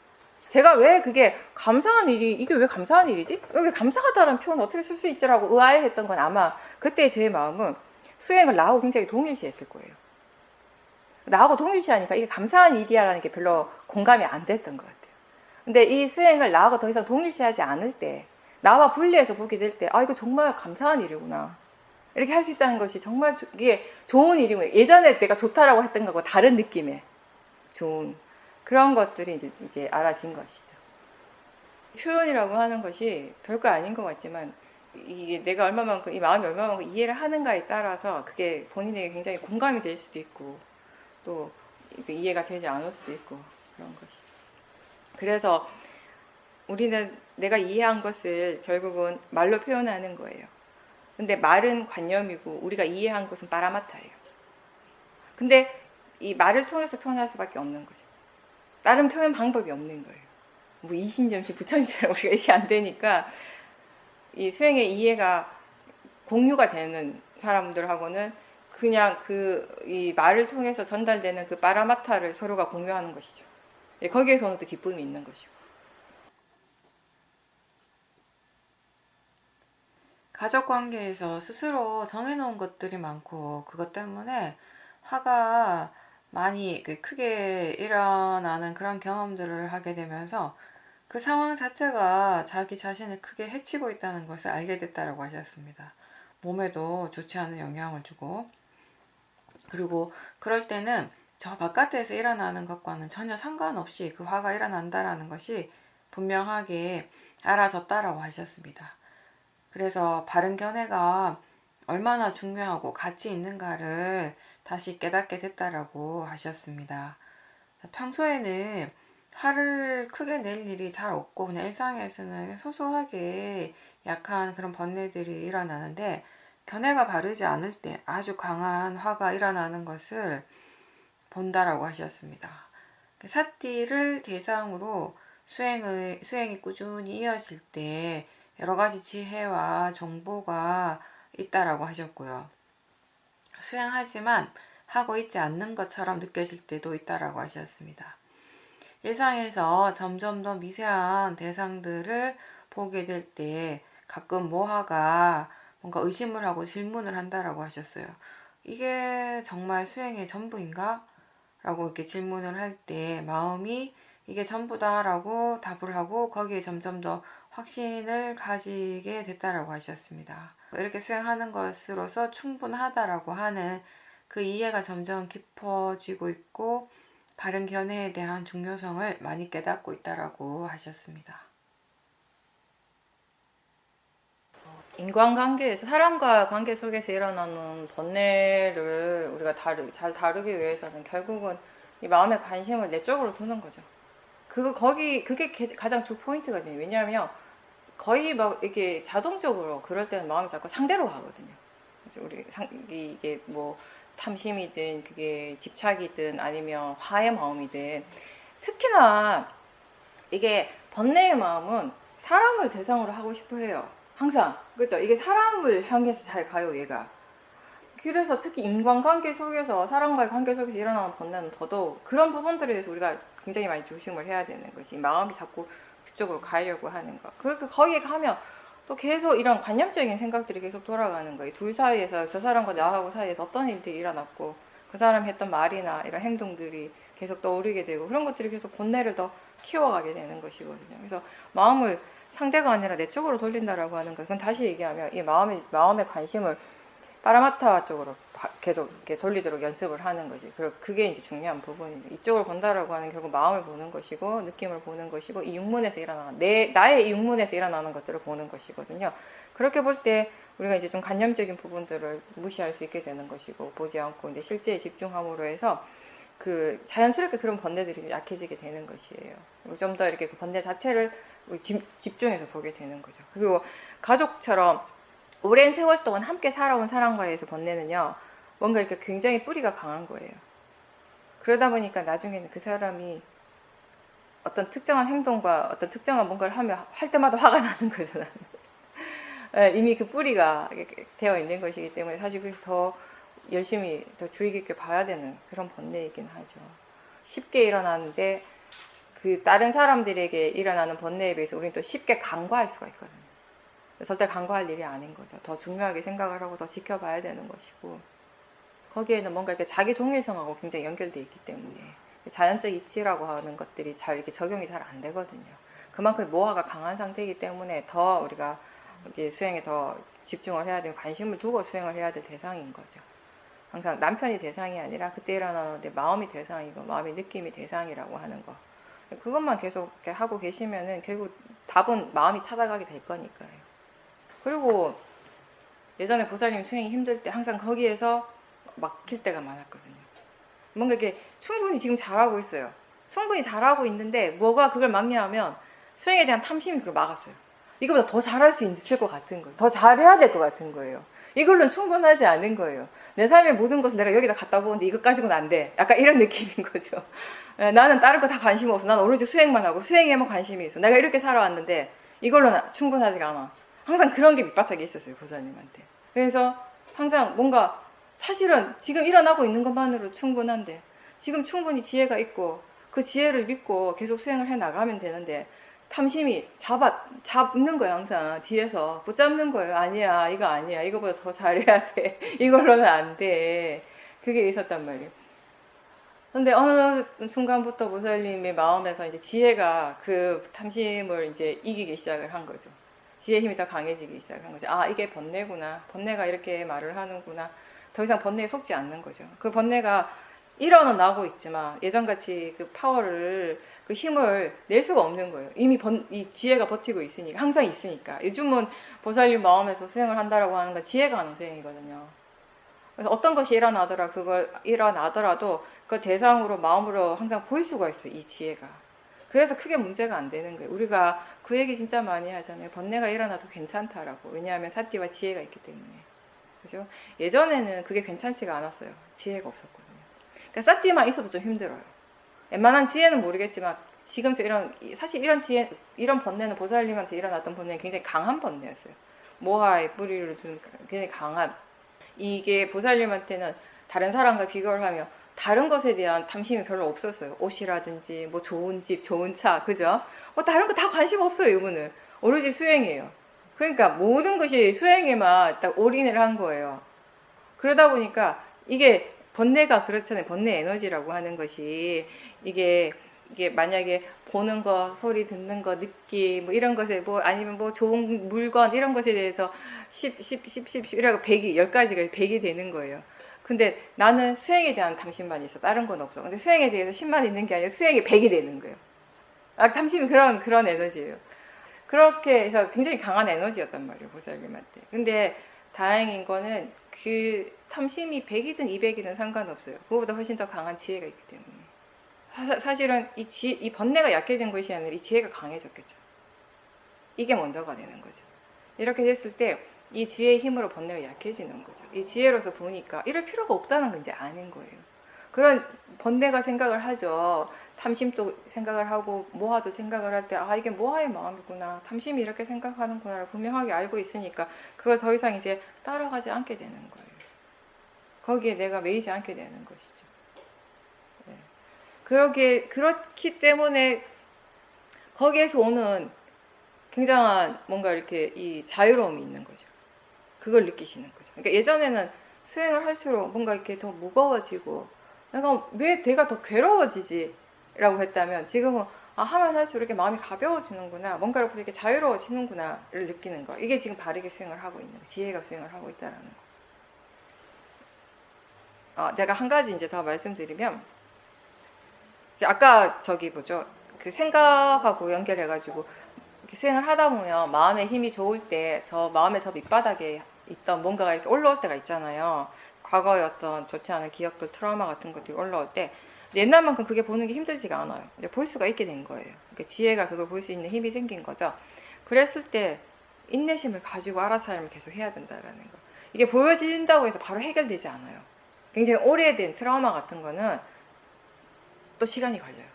제가 왜 그게 감사한 일이, 이게 왜 감사한 일이지? 왜 감사하다는 표현을 어떻게 쓸 수 있지라고 의아해했던 건 아마 그때 제 마음은 수행을 나하고 굉장히 동일시했을 거예요. 나하고 동일시하니까 이게 감사한 일이야라는 게 별로 공감이 안 됐던 것 같아요. 근데 이 수행을 나하고 더 이상 동일시하지 않을 때, 나와 분리해서 보게 될 때, 아, 이거 정말 감사한 일이구나. 이렇게 할 수 있다는 것이 정말 이게 좋은 일이구나. 예전에 내가 좋다라고 했던 거하고 다른 느낌의 좋은 그런 것들이 이제 알아진 것이죠. 표현이라고 하는 것이 별거 아닌 것 같지만, 이게 내가 얼마만큼, 이 마음이 얼마만큼 이해를 하는가에 따라서 그게 본인에게 굉장히 공감이 될 수도 있고, 또 이해가 되지 않을 수도 있고, 그런 것이죠. 그래서 우리는 내가 이해한 것을 결국은 말로 표현하는 거예요. 근데 말은 관념이고, 우리가 이해한 것은 빠라마타예요. 근데 이 말을 통해서 표현할 수밖에 없는 거죠. 다른 표현 방법이 없는 거예요. 뭐 이신점시 부처님처럼 우리가 이게 안 되니까, 이 수행의 이해가 공유가 되는 사람들하고는 그냥 이 말을 통해서 전달되는 그 빠라마타를 서로가 공유하는 것이죠. 거기에서는 또 기쁨이 있는 것이고. 가족 관계에서 스스로 정해놓은 것들이 많고, 그것 때문에 화가 많이 크게 일어나는 그런 경험들을 하게 되면서 그 상황 자체가 자기 자신을 크게 해치고 있다는 것을 알게 됐다고 하셨습니다. 몸에도 좋지 않은 영향을 주고, 그리고 그럴 때는 저 바깥에서 일어나는 것과는 전혀 상관없이 그 화가 일어난다라는 것이 분명하게 알아졌다라고 하셨습니다. 그래서 바른 견해가 얼마나 중요하고 가치 있는가를 다시 깨닫게 됐다라고 하셨습니다. 평소에는 화를 크게 낼 일이 잘 없고 그냥 일상에서는 소소하게 약한 그런 번뇌들이 일어나는데, 견해가 바르지 않을 때 아주 강한 화가 일어나는 것을 본다라고 하셨습니다. 사띠를 대상으로 수행이 꾸준히 이어질 때 여러 가지 지혜와 정보가 있다라고 하셨고요. 수행하지만 하고 있지 않는 것처럼 느껴질 때도 있다라고 하셨습니다. 일상에서 점점 더 미세한 대상들을 보게 될 때 가끔 모하가 뭔가 의심을 하고 질문을 한다라고 하셨어요. 이게 정말 수행의 전부인가? 라고 이렇게 질문을 할 때 마음이 이게 전부다라고 답을 하고 거기에 점점 더 확신을 가지게 됐다라고 하셨습니다. 이렇게 수행하는 것으로서 충분하다라고 하는 그 이해가 점점 깊어지고 있고, 바른 견해에 대한 중요성을 많이 깨닫고 있다라고 하셨습니다. 인간관계에서, 사람과 관계 속에서 일어나는 번뇌를 우리가 잘 다루기 위해서는 결국은 이 마음의 관심을 내 쪽으로 두는 거죠. 그게 가장 주 포인트가 돼요. 왜냐하면 거의 막 이게 자동적으로 그럴 때는 마음이 자꾸 상대로 가거든요. 이게 뭐 탐심이든 그게 집착이든 아니면 화의 마음이든, 특히나 이게 번뇌의 마음은 사람을 대상으로 하고 싶어 해요. 항상. 그렇죠? 이게 사람을 향해서 잘 가요, 얘가. 그래서 특히 인간관계 속에서, 사람과의 관계 속에서 일어나는 번뇌는 더더욱 그런 부분들에 대해서 우리가 굉장히 많이 조심을 해야 되는 것이, 마음이 자꾸 그쪽으로 가려고 하는 거. 그렇게 거기에 가면 또 계속 이런 관념적인 생각들이 계속 돌아가는 거예요. 둘 사이에서, 저 사람과 나하고 사이에서 어떤 일들이 일어났고 그 사람이 했던 말이나 이런 행동들이 계속 떠오르게 되고, 그런 것들이 계속 번뇌를 더 키워가게 되는 것이거든요. 그래서 마음을 상대가 아니라 내 쪽으로 돌린다라고 하는 것, 그건 다시 얘기하면 이 마음의 관심을 파라마타 쪽으로 계속 이렇게 돌리도록 연습을 하는 거지. 그리고 그게 이제 중요한 부분이에요. 이쪽을 본다라고 하는 결국 마음을 보는 것이고 느낌을 보는 것이고 이 육문에서 일어나는 나의 이 육문에서 일어나는 것들을 보는 것이거든요. 그렇게 볼 때 우리가 이제 좀 관념적인 부분들을 무시할 수 있게 되는 것이고 보지 않고 이제 실제에 집중함으로 해서 그 자연스럽게 그런 번뇌들이 약해지게 되는 것이에요. 그리고 좀 더 이렇게 그 번뇌 자체를 집중해서 보게 되는 거죠. 그리고 가족처럼 오랜 세월 동안 함께 살아온 사람과의서 번뇌는요, 뭔가 이렇게 굉장히 뿌리가 강한 거예요. 그러다 보니까 나중에는 그 사람이 어떤 특정한 행동과 어떤 특정한 뭔가를 할 때마다 화가 나는 거잖아요. 이미 그 뿌리가 되어 있는 것이기 때문에 사실 그래서 더 열심히 더 주의 깊게 봐야 되는 그런 번뇌이긴 하죠. 쉽게 일어나는데 그 다른 사람들에게 일어나는 번뇌에 비해서 우리는 또 쉽게 간과할 수가 있거든요. 절대 간과할 일이 아닌 거죠. 더 중요하게 생각을 하고 더 지켜봐야 되는 것이고 거기에는 뭔가 이렇게 자기 동일성하고 굉장히 연결되어 있기 때문에 자연적 이치라고 하는 것들이 잘 이렇게 적용이 잘 안 되거든요. 그만큼 모아가 강한 상태이기 때문에 더 우리가 이제 수행에 더 집중을 해야 되고 관심을 두고 수행을 해야 될 대상인 거죠. 항상 남편이 대상이 아니라 그때 일어나는 내 마음이 대상이고 마음의 느낌이 대상이라고 하는 거. 그것만 계속 이렇게 하고 계시면은 결국 답은 마음이 찾아가게 될 거니까요. 그리고 예전에 보살님 수행이 힘들 때 항상 거기에서 막힐 때가 많았거든요. 뭔가 이렇게 충분히 지금 잘하고 있어요. 충분히 잘하고 있는데 뭐가 그걸 막냐 하면 수행에 대한 탐심이 그걸 막았어요. 이거보다 더 잘할 수 있을 것 같은 거예요. 더 잘해야 될 것 같은 거예요. 이걸로는 충분하지 않은 거예요. 내 삶의 모든 것을 내가 여기다 갖다 보는데 이것 가지고는 안 돼. 약간 이런 느낌인 거죠. 나는 다른 거 다 관심 없어. 나는 오로지 수행만 하고 수행에만 관심이 있어. 내가 이렇게 살아왔는데 이걸로는 충분하지가 않아. 항상 그런 게 밑바닥에 있었어요, 보살님한테. 그래서 항상 뭔가 사실은 지금 일어나고 있는 것만으로 충분한데 지금 충분히 지혜가 있고 그 지혜를 믿고 계속 수행을 해 나가면 되는데 탐심이 잡는 거예요. 항상 뒤에서 붙잡는 거예요. 아니야, 이거 아니야, 이거보다 더 잘해야 돼, 이걸로는 안 돼. 그게 있었단 말이에요. 근데 어느 순간부터 보살님의 마음에서 이제 지혜가 그 탐심을 이제 이기기 시작을 한 거죠. 지혜 힘이 더 강해지기 시작한 거죠. 아, 이게 번뇌구나. 번뇌가 이렇게 말을 하는구나. 더 이상 번뇌에 속지 않는 거죠. 그 번뇌가 일어는 나고 있지만 예전같이 그 파워를 그 힘을 낼 수가 없는 거예요. 이미 이 지혜가 버티고 있으니까, 항상 있으니까. 요즘은 보살님 마음에서 수행을 한다라고 하는 건 지혜가 하는 수행이거든요. 그래서 어떤 것이 일어나더라도 그 대상으로 마음으로 항상 볼 수가 있어요. 이 지혜가. 그래서 크게 문제가 안 되는 거예요. 우리가 그 얘기 진짜 많이 하잖아요. 번뇌가 일어나도 괜찮다라고. 왜냐하면 사띠와 지혜가 있기 때문에. 그죠? 예전에는 그게 괜찮지가 않았어요. 지혜가 없었거든요. 그러니까 사띠만 있어도 좀 힘들어요. 웬만한 지혜는 모르겠지만 지금 사실 이런 번뇌는 보살님한테 일어났던 번뇌는 굉장히 강한 번뇌였어요. 모하의 뿌리를 둔 굉장히 강한. 이게 보살님한테는 다른 사람과 비교를 하면 다른 것에 대한 탐심이 별로 없었어요. 옷이라든지 뭐 좋은 집, 좋은 차, 그죠? 다른 거 다 관심 없어요. 이분은 오로지 수행이에요. 그러니까 모든 것이 수행에만 딱 올인을 한 거예요. 그러다 보니까 이게 번뇌가 그렇잖아요. 번뇌 에너지라고 하는 것이 이게 만약에 보는 거, 소리 듣는 거, 느낌 뭐 이런 것에 뭐 아니면 뭐 좋은 물건 이런 것에 대해서 10 이라고 100이 10가지가 100이 되는 거예요. 근데 나는 수행에 대한 탐심만 있어. 다른 건 없어. 근데 수행에 대해서 10만 있는 게 아니라 수행이 100이 되는 거예요. 탐심이 그런 에너지예요. 그렇게 해서 굉장히 강한 에너지였단 말이에요. 보살님한테. 근데 다행인 거는 그 탐심이 100이든 200이든 상관없어요. 그거보다 훨씬 더 강한 지혜가 있기 때문에. 사실은 이 번뇌가 약해진 것이 아니라 이 지혜가 강해졌겠죠. 이게 먼저가 되는 거죠. 이렇게 됐을 때 이 지혜의 힘으로 번뇌가 약해지는 거죠. 이 지혜로서 보니까 이럴 필요가 없다는 건 이제 아는 거예요. 그런 번뇌가 생각을 하죠. 탐심도 생각을 하고 모하도 생각을 할 때 이게 모하의 마음이구나. 탐심이 이렇게 생각하는구나를 분명하게 알고 있으니까 그걸 더 이상 이제 따라가지 않게 되는 거예요. 거기에 내가 매이지 않게 되는 것이죠. 네. 그렇기 때문에 거기에서 오는 굉장한 뭔가 이렇게 이 자유로움이 있는 거죠. 그걸 느끼시는 거죠. 그러니까 예전에는 수행을 할수록 뭔가 이렇게 더 무거워지고 내가 더 괴로워지지 라고 했다면 지금은 하면 할수록 이렇게 마음이 가벼워지는구나, 뭔가 이렇게 자유로워지는구나를 느끼는 거. 이게 지금 바르게 수행을 하고 있는 거, 지혜가 수행을 하고 있다는 거죠. 제가 한 가지 이제 더 말씀드리면, 이제 아까 저기 뭐죠? 그 생각하고 연결해가지고 이렇게 수행을 하다 보면 마음의 힘이 좋을 때 저 마음의 저 밑바닥에 있던 뭔가가 이렇게 올라올 때가 있잖아요. 과거의 어떤 좋지 않은 기억들, 트라우마 같은 것들이 올라올 때 옛날만큼 그게 보는 게 힘들지가 않아요. 이제 볼 수가 있게 된 거예요. 그러니까 지혜가 그걸 볼 수 있는 힘이 생긴 거죠. 그랬을 때 인내심을 가지고 알아차림을 계속 해야 된다라는 거. 이게 보여진다고 해서 바로 해결되지 않아요. 굉장히 오래된 트라우마 같은 거는 또 시간이 걸려요.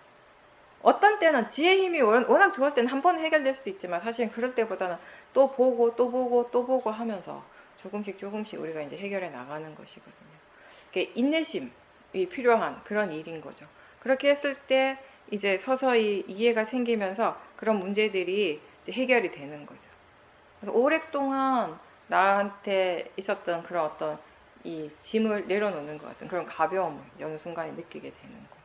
어떤 때는 지혜 힘이 워낙 좋을 때는 한 번에 해결될 수도 있지만 사실은 그럴 때보다는 또 보고 또 보고 또 보고 하면서 조금씩 우리가 이제 해결해 나가는 것이거든요. 그게 인내심이 필요한 그런 일인 거죠. 그렇게 했을 때 이제 서서히 이해가 생기면서 그런 문제들이 이제 해결이 되는 거죠. 그래서 오랫동안 나한테 있었던 그런 어떤 이 짐을 내려놓는 것 같은 그런 가벼움을 어느 순간에 느끼게 되는 거죠.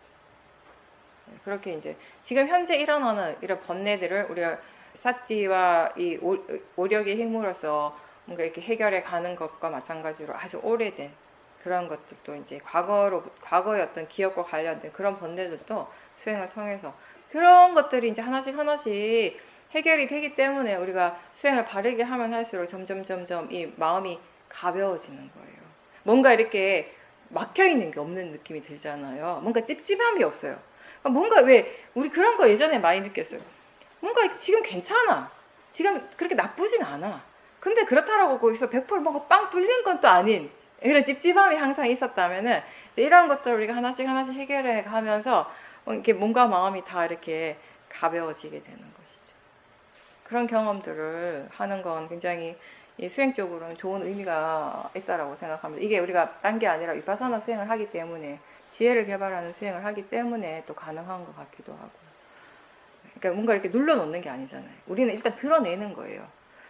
그렇게 이제 지금 현재 일어나는 이런 번뇌들을 우리가 사띠와 이 오력의 힘으로써 뭔가 이렇게 해결해 가는 것과 마찬가지로 아주 오래된 그런 것들도 이제 과거의 어떤 기억과 관련된 그런 번뇌들도 수행을 통해서 그런 것들이 이제 하나씩 해결이 되기 때문에 우리가 수행을 바르게 하면 할수록 점점 이 마음이 가벼워지는 거예요. 뭔가 이렇게 막혀 있는 게 없는 느낌이 들잖아요. 뭔가 찝찝함이 없어요. 뭔가 왜 우리 그런 거 예전에 많이 느꼈어요. 뭔가 지금 괜찮아. 지금 그렇게 나쁘진 않아. 근데 그렇다라고 거기서 100% 뭔가 빵 뚫린 건 또 아닌 이런 찝찝함이 항상 있었다면은 이런 것들을 우리가 하나씩 해결해 가면서 이렇게 몸과 마음이 다 이렇게 가벼워지게 되는 것이죠. 그런 경험들을 하는 건 굉장히 이 수행적으로는 좋은 의미가 있다라고 생각합니다. 이게 우리가 딴 게 아니라 위파사나 수행을 하기 때문에 지혜를 개발하는 수행을 하기 때문에 또 가능한 것 같기도 하고. 그러니까 뭔가 이렇게 눌러놓는 게 아니잖아요. 우리는 일단 드러내는 거예요.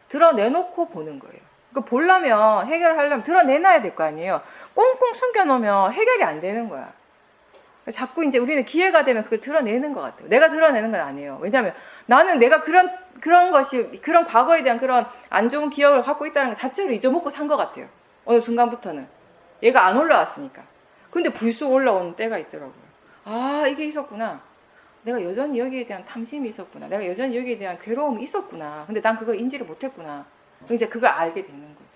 드러내놓고 보는 거예요. 그러니까 보려면 해결을 하려면 드러내놔야 될 거 아니에요. 꽁꽁 숨겨놓으면 해결이 안 되는 거야. 자꾸 이제 우리는 기회가 되면 그걸 드러내는 것 같아요. 내가 드러내는 건 아니에요. 왜냐하면 나는 내가 그런 과거에 대한 그런 안 좋은 기억을 갖고 있다는 것 자체를 잊어먹고 산 것 같아요. 어느 순간부터는. 얘가 안 올라왔으니까. 근데 불쑥 올라오는 때가 있더라고요. 아, 이게 있었구나. 내가 여전히 여기에 대한 탐심이 있었구나. 내가 여전히 여기에 대한 괴로움이 있었구나. 근데 난 그걸 인지를 못했구나. 이제 그걸 알게 되는 거죠.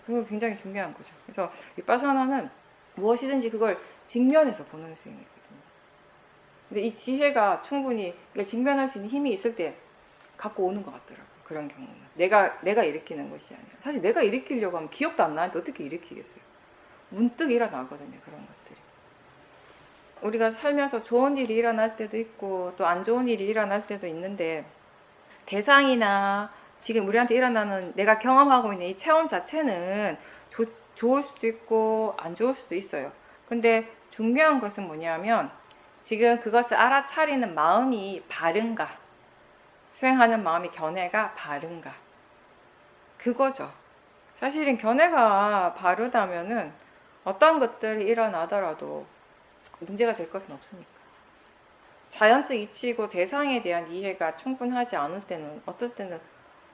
그거 굉장히 중요한 거죠. 그래서 위파사나는 무엇이든지 그걸 직면해서 보는 수행이거든요. 근데 이 지혜가 충분히 이걸 직면할 수 있는 힘이 있을 때 갖고 오는 것 같더라고요. 그런 경우는. 내가 일으키는 것이 아니라. 사실 내가 일으키려고 하면 기억도 안 나는데 어떻게 일으키겠어요. 문득 일어나거든요. 그런 것들이. 우리가 살면서 좋은 일이 일어날 때도 있고 또 안 좋은 일이 일어날 때도 있는데 대상이나 지금 우리한테 일어나는 내가 경험하고 있는 이 체험 자체는 좋을 수도 있고 안 좋을 수도 있어요. 근데 중요한 것은 뭐냐면 지금 그것을 알아차리는 마음이 바른가, 수행하는 마음이 견해가 바른가, 그거죠. 사실은 견해가 바르다면은 어떤 것들이 일어나더라도 문제가 될 것은 없으니까. 자연적 이치고 대상에 대한 이해가 충분하지 않을 때는 어떨 때는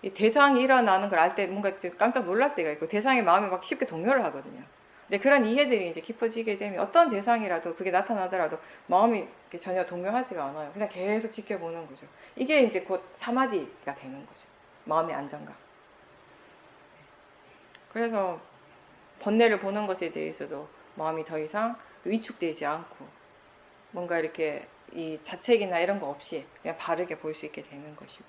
이 대상이 일어나는 걸 알 때 뭔가 깜짝 놀랄 때가 있고 대상의 마음이 막 쉽게 동요를 하거든요. 근데 그런 이해들이 이제 깊어지게 되면 어떤 대상이라도 그게 나타나더라도 마음이 전혀 동요하지가 않아요. 그냥 계속 지켜보는 거죠. 이게 이제 곧 사마디가 되는 거죠. 마음의 안정감. 그래서 번뇌를 보는 것에 대해서도 마음이 더 이상 위축되지 않고 뭔가 이렇게 이 자책이나 이런 거 없이 그냥 바르게 볼 수 있게 되는 것이고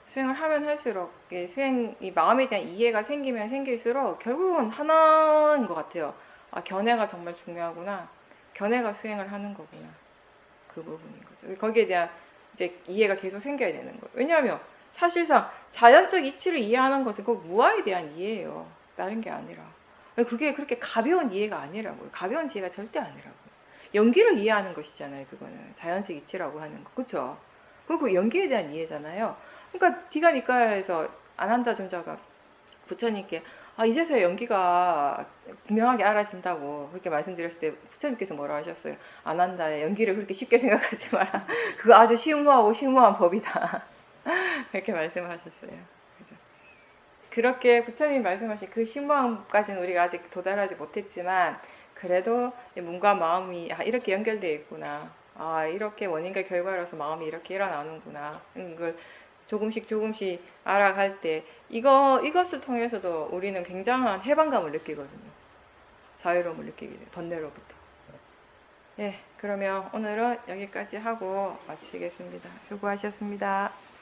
수행을 하면 할수록 이 마음에 대한 이해가 생기면 생길수록 결국은 하나인 것 같아요. 아, 견해가 정말 중요하구나. 견해가 수행을 하는 거구나. 그 부분인 거죠. 거기에 대한 이제 이해가 계속 생겨야 되는 거예요. 왜냐하면 사실상 자연적 이치를 이해하는 것은 꼭 무아에 대한 이해예요. 다른 게 아니라. 그게 그렇게 가벼운 이해가 아니라고요. 가벼운 이해가 절대 아니라고요. 연기를 이해하는 것이잖아요. 그거는 자연적 이치라고 하는 거. 그렇죠? 그리고 연기에 대한 이해잖아요. 그러니까 디가니까에서 아난다 존자가 부처님께 이제서야 연기가 분명하게 알아진다고 그렇게 말씀드렸을 때 부처님께서 뭐라 하셨어요? 아난다의 연기를 그렇게 쉽게 생각하지 마라. 그거 아주 심오하고 심오한 법이다. 그렇게 말씀하셨어요. 그렇게 부처님 말씀하신 그 신마음까지는 우리가 아직 도달하지 못했지만 그래도 몸과 마음이 이렇게 연결되어 있구나. 이렇게 원인과 결과로서 마음이 이렇게 일어나는구나. 이걸 조금씩 알아갈 때 이것을 통해서도 우리는 굉장한 해방감을 느끼거든요. 자유로움을 느끼게 돼요. 번뇌로부터. 예, 그러면 오늘은 여기까지 하고 마치겠습니다. 수고하셨습니다.